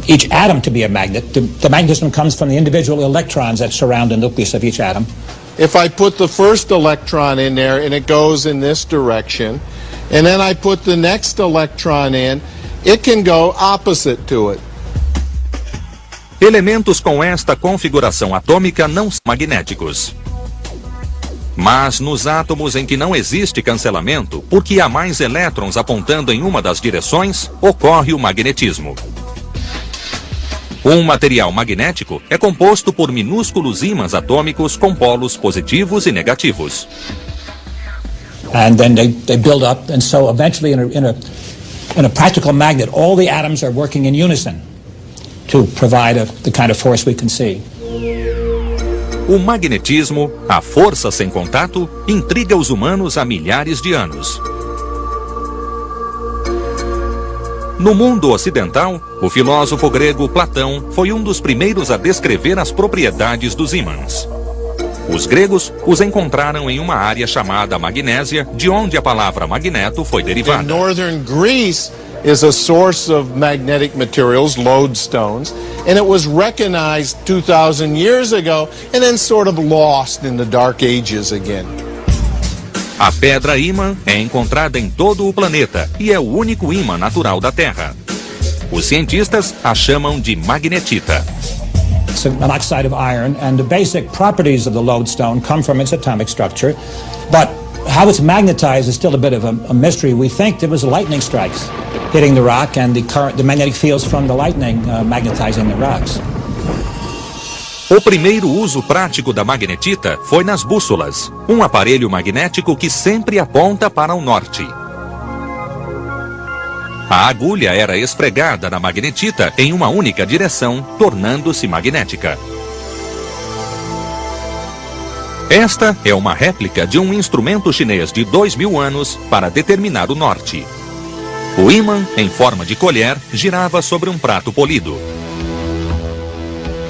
each atom to be a magnet. The magnetism comes from the individual electrons that surround the nucleus of each atom. If I put the first electron in there and it goes in this direction, and then I put the next electron in, it can go opposite to it. Elementos com esta configuração atômica não são magnéticos. Mas nos átomos em que não existe cancelamento, porque há mais elétrons apontando em uma das direções, ocorre o magnetismo. Um material magnético é composto por minúsculos ímãs atômicos com polos positivos e negativos. And then they build up, and so eventually in a practical magnet, all the atoms are working in unison to provide the kind of force we can see. O magnetismo, a força sem contato, intriga os humanos há milhares de anos. No mundo ocidental, o filósofo grego Platão foi um dos primeiros a descrever as propriedades dos ímãs. Os gregos os encontraram em uma área chamada Magnésia, de onde a palavra magneto foi derivada. In northern Greece is a source of magnetic materials, lodestones, and it was recognized 2,000 years ago and then sort of lost in the Dark Ages again. A pedra ímã é encontrada em todo o planeta e é o único ímã natural da Terra. Os cientistas a chamam de magnetita. It's an oxide of iron, and the basic properties of the lodestone come from its atomic structure, but how it's magnetized is still a bit of a mystery. We think it was lightning strikes hitting the rock and the magnetic fields from the lightning magnetizing the rocks. O primeiro uso prático da magnetita foi nas bússolas, um aparelho magnético que sempre aponta para o norte. A agulha era esfregada na magnetita em uma única direção, tornando-se magnética. Esta é uma réplica de um instrumento chinês de 2.000 anos para determinar o norte. O ímã, em forma de colher, girava sobre um prato polido.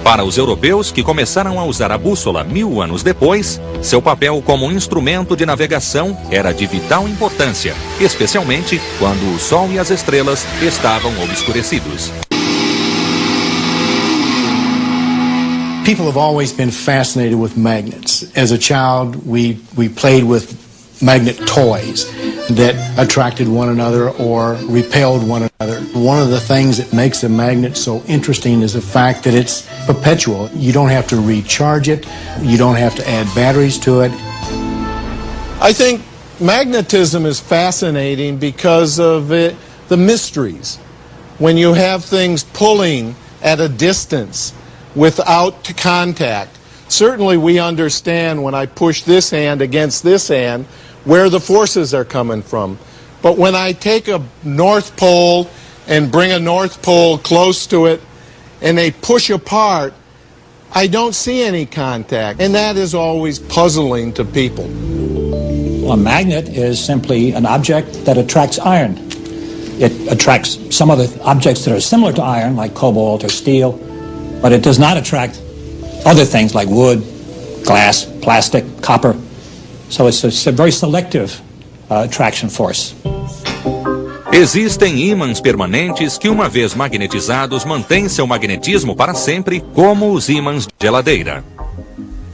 Para os europeus que começaram a usar a bússola 1000 anos depois, seu papel como instrumento de navegação era de vital importância, especialmente quando o Sol e as estrelas estavam obscurecidos. People have always been fascinated with magnets. As a child, we played with magnet toys that attracted one another or repelled one another. One of the things that makes a magnet so interesting is the fact that it's perpetual. You don't have to recharge it. You don't have to add batteries to it. I think magnetism is fascinating because of the mysteries. When you have things pulling at a distance without contact. Certainly we understand when I push this hand against this hand where the forces are coming from. But when I take a North Pole and bring a North Pole close to it and they push apart, I don't see any contact. And that is always puzzling to people. Well, a magnet is simply an object that attracts iron. It attracts some other objects that are similar to iron, like cobalt or steel, but it does not attract other things like wood, glass, plastic, copper. So it's a very selective attraction force. Existem ímãs permanentes que, uma vez magnetizados, mantêm seu magnetismo para sempre, como os ímãs de geladeira.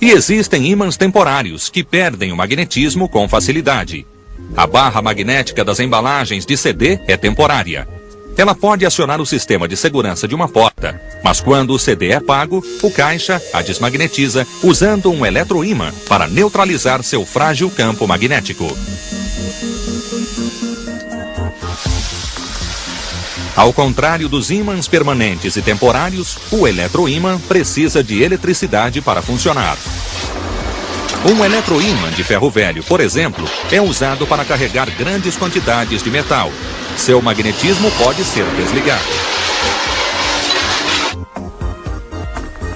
E existem ímãs temporários que perdem o magnetismo com facilidade. A barra magnética das embalagens de CD é temporária. Ela pode acionar o sistema de segurança de uma porta, mas quando o CD é pago, o caixa a desmagnetiza usando um eletroímã para neutralizar seu frágil campo magnético. Ao contrário dos ímãs permanentes e temporários, o eletroímã precisa de eletricidade para funcionar. Um eletroímã de ferro velho, por exemplo, é usado para carregar grandes quantidades de metal. Seu magnetismo pode ser desligado.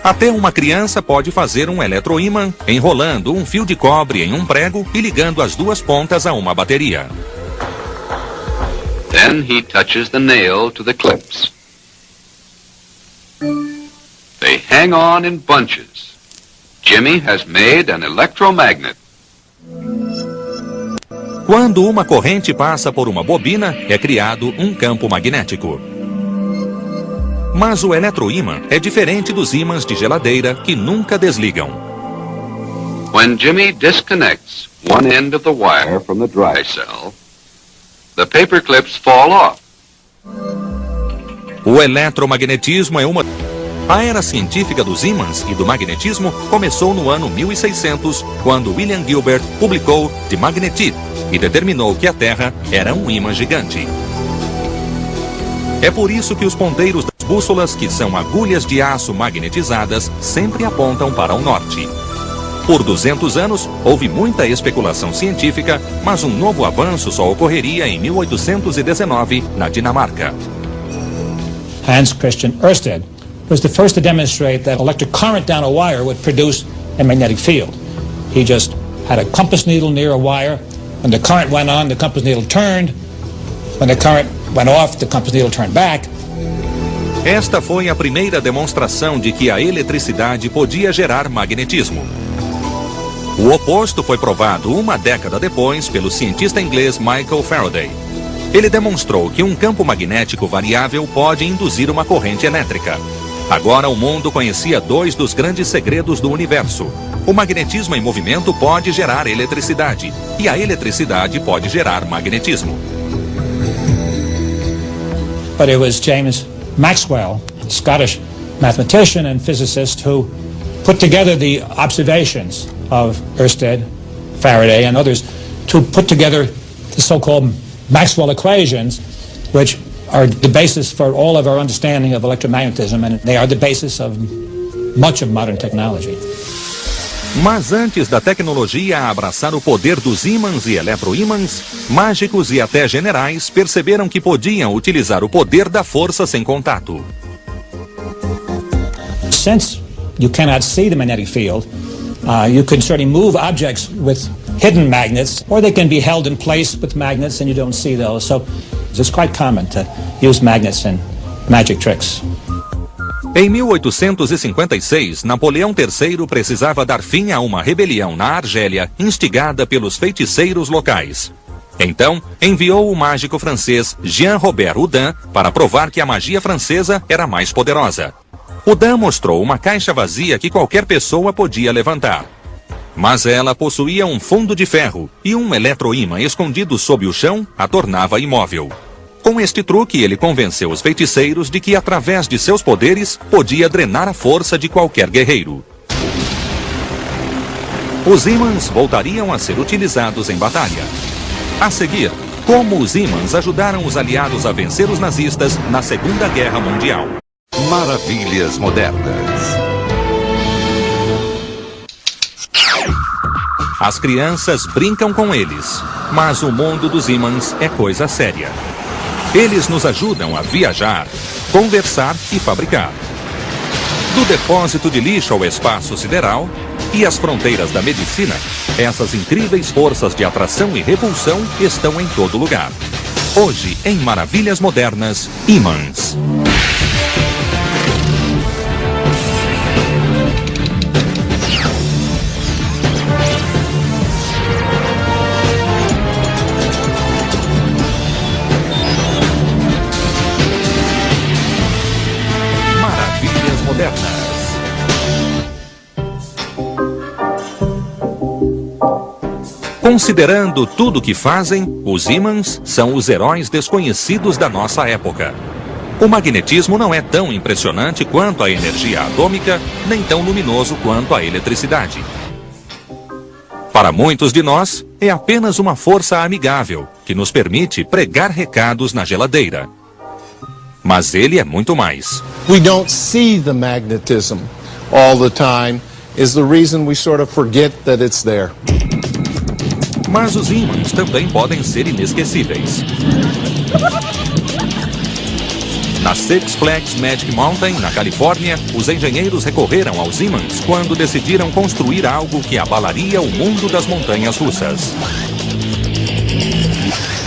Até uma criança pode fazer um eletroímã enrolando um fio de cobre em um prego e ligando as duas pontas a uma bateria. Then he touches the nail to the clips. They hang on in bunches. Jimmy has made an electromagnet. Quando uma corrente passa por uma bobina, é criado um campo magnético. Mas o eletroímã é diferente dos ímãs de geladeira que nunca desligam. When Jimmy disconnects one end of the wire from the dry cell, the paper clips fall off. O eletromagnetismo é uma... A era científica dos ímãs e do magnetismo começou no ano 1600, quando William Gilbert publicou The Magnetic e determinou que a Terra era um ímã gigante. É por isso que os ponteiros das bússolas, que são agulhas de aço magnetizadas, sempre apontam para o norte. Por 200 anos, houve muita especulação científica, mas um novo avanço só ocorreria em 1819, na Dinamarca. Hans Christian Ørsted was the first to demonstrate that electric current down a wire would produce a magnetic field. He just had a compass needle near a wire. When the current went on, the compass needle turned. When the current went off, the compass needle turned back. Esta foi a primeira demonstração de que a eletricidade podia gerar magnetismo. O oposto foi provado uma década depois pelo cientista inglês Michael Faraday. Ele demonstrou que um campo magnético variável pode induzir uma corrente elétrica. Agora o mundo conhecia dois dos grandes segredos do universo. O magnetismo em movimento pode gerar eletricidade, e a eletricidade pode gerar magnetismo. But it was James Maxwell, a Scottish mathematician and physicist, who put together the observations of Ørsted, Faraday, and others to put together the so-called Maxwell equations, which are the basis for all of our understanding of electromagnetism, and they are the basis of much of modern technology. Mas antes da tecnologia abraçar o poder dos ímãs e eletroímãs, mágicos e até generais perceberam que podiam utilizar o poder da força sem contato. Since you cannot see the magnetic field, you can certainly move objects with hidden magnets, or they can be held in place with magnets and you don't see those. So it's quite common to use magnets in magic tricks. Em 1856, Napoleão III precisava dar fim a uma rebelião na Argélia instigada pelos feiticeiros locais. Então, enviou o mágico francês Jean-Robert Houdin para provar que a magia francesa era mais poderosa. Houdin mostrou uma caixa vazia que qualquer pessoa podia levantar. Mas ela possuía um fundo de ferro e um eletroímã escondido sob o chão a tornava imóvel. Com este truque, ele convenceu os feiticeiros de que, através de seus poderes, podia drenar a força de qualquer guerreiro. Os ímãs voltariam a ser utilizados em batalha. A seguir, como os ímãs ajudaram os aliados a vencer os nazistas na Segunda Guerra Mundial. Maravilhas modernas. As crianças brincam com eles, mas o mundo dos ímãs é coisa séria. Eles nos ajudam a viajar, conversar e fabricar. Do depósito de lixo ao espaço sideral e às fronteiras da medicina, essas incríveis forças de atração e repulsão estão em todo lugar. Hoje, em Maravilhas Modernas, ímãs. Considerando tudo o que fazem, os ímãs são os heróis desconhecidos da nossa época. O magnetismo não é tão impressionante quanto a energia atômica, nem tão luminoso quanto a eletricidade. Para muitos de nós, é apenas uma força amigável que nos permite pregar recados na geladeira. Mas ele é muito mais. We don't see the magnetism all the time is the reason we sort of forget that it's there. Mas os ímãs também podem ser inesquecíveis. Na Six Flags Magic Mountain, na Califórnia, os engenheiros recorreram aos ímãs quando decidiram construir algo que abalaria o mundo das montanhas russas.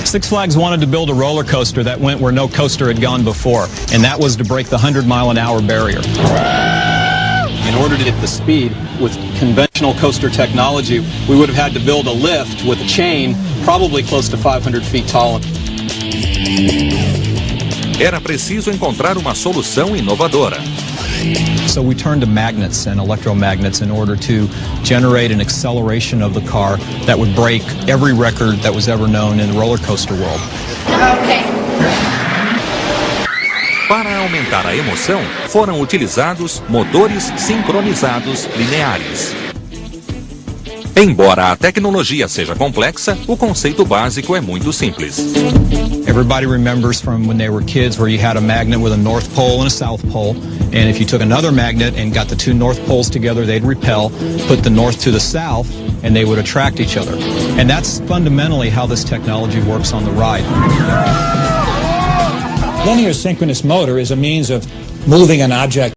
Six Flags wanted to build a roller coaster that went where no coaster had gone before, and that was to break the 100-mile-an-hour barrier. In order to get the speed with conventional coaster technology, we would have had to build a lift with a chain probably close to 500 feet tall. Era preciso encontrar uma solução inovadora. So we turned to magnets and electromagnets in order to generate an acceleration of the car that would break every record that was ever known in the roller coaster world. Para aumentar a emoção, foram utilizados motores sincronizados lineares. Embora a tecnologia seja complexa, o conceito básico é muito simples. Everybody remembers from when they were kids where you had a magnet with a north pole and a south pole, and if you took another magnet and got the two north poles together, they'd repel, put the north to the south, and they would attract each other. And that's fundamentally how this technology works on the ride. Linear synchronous motor is a means of moving an object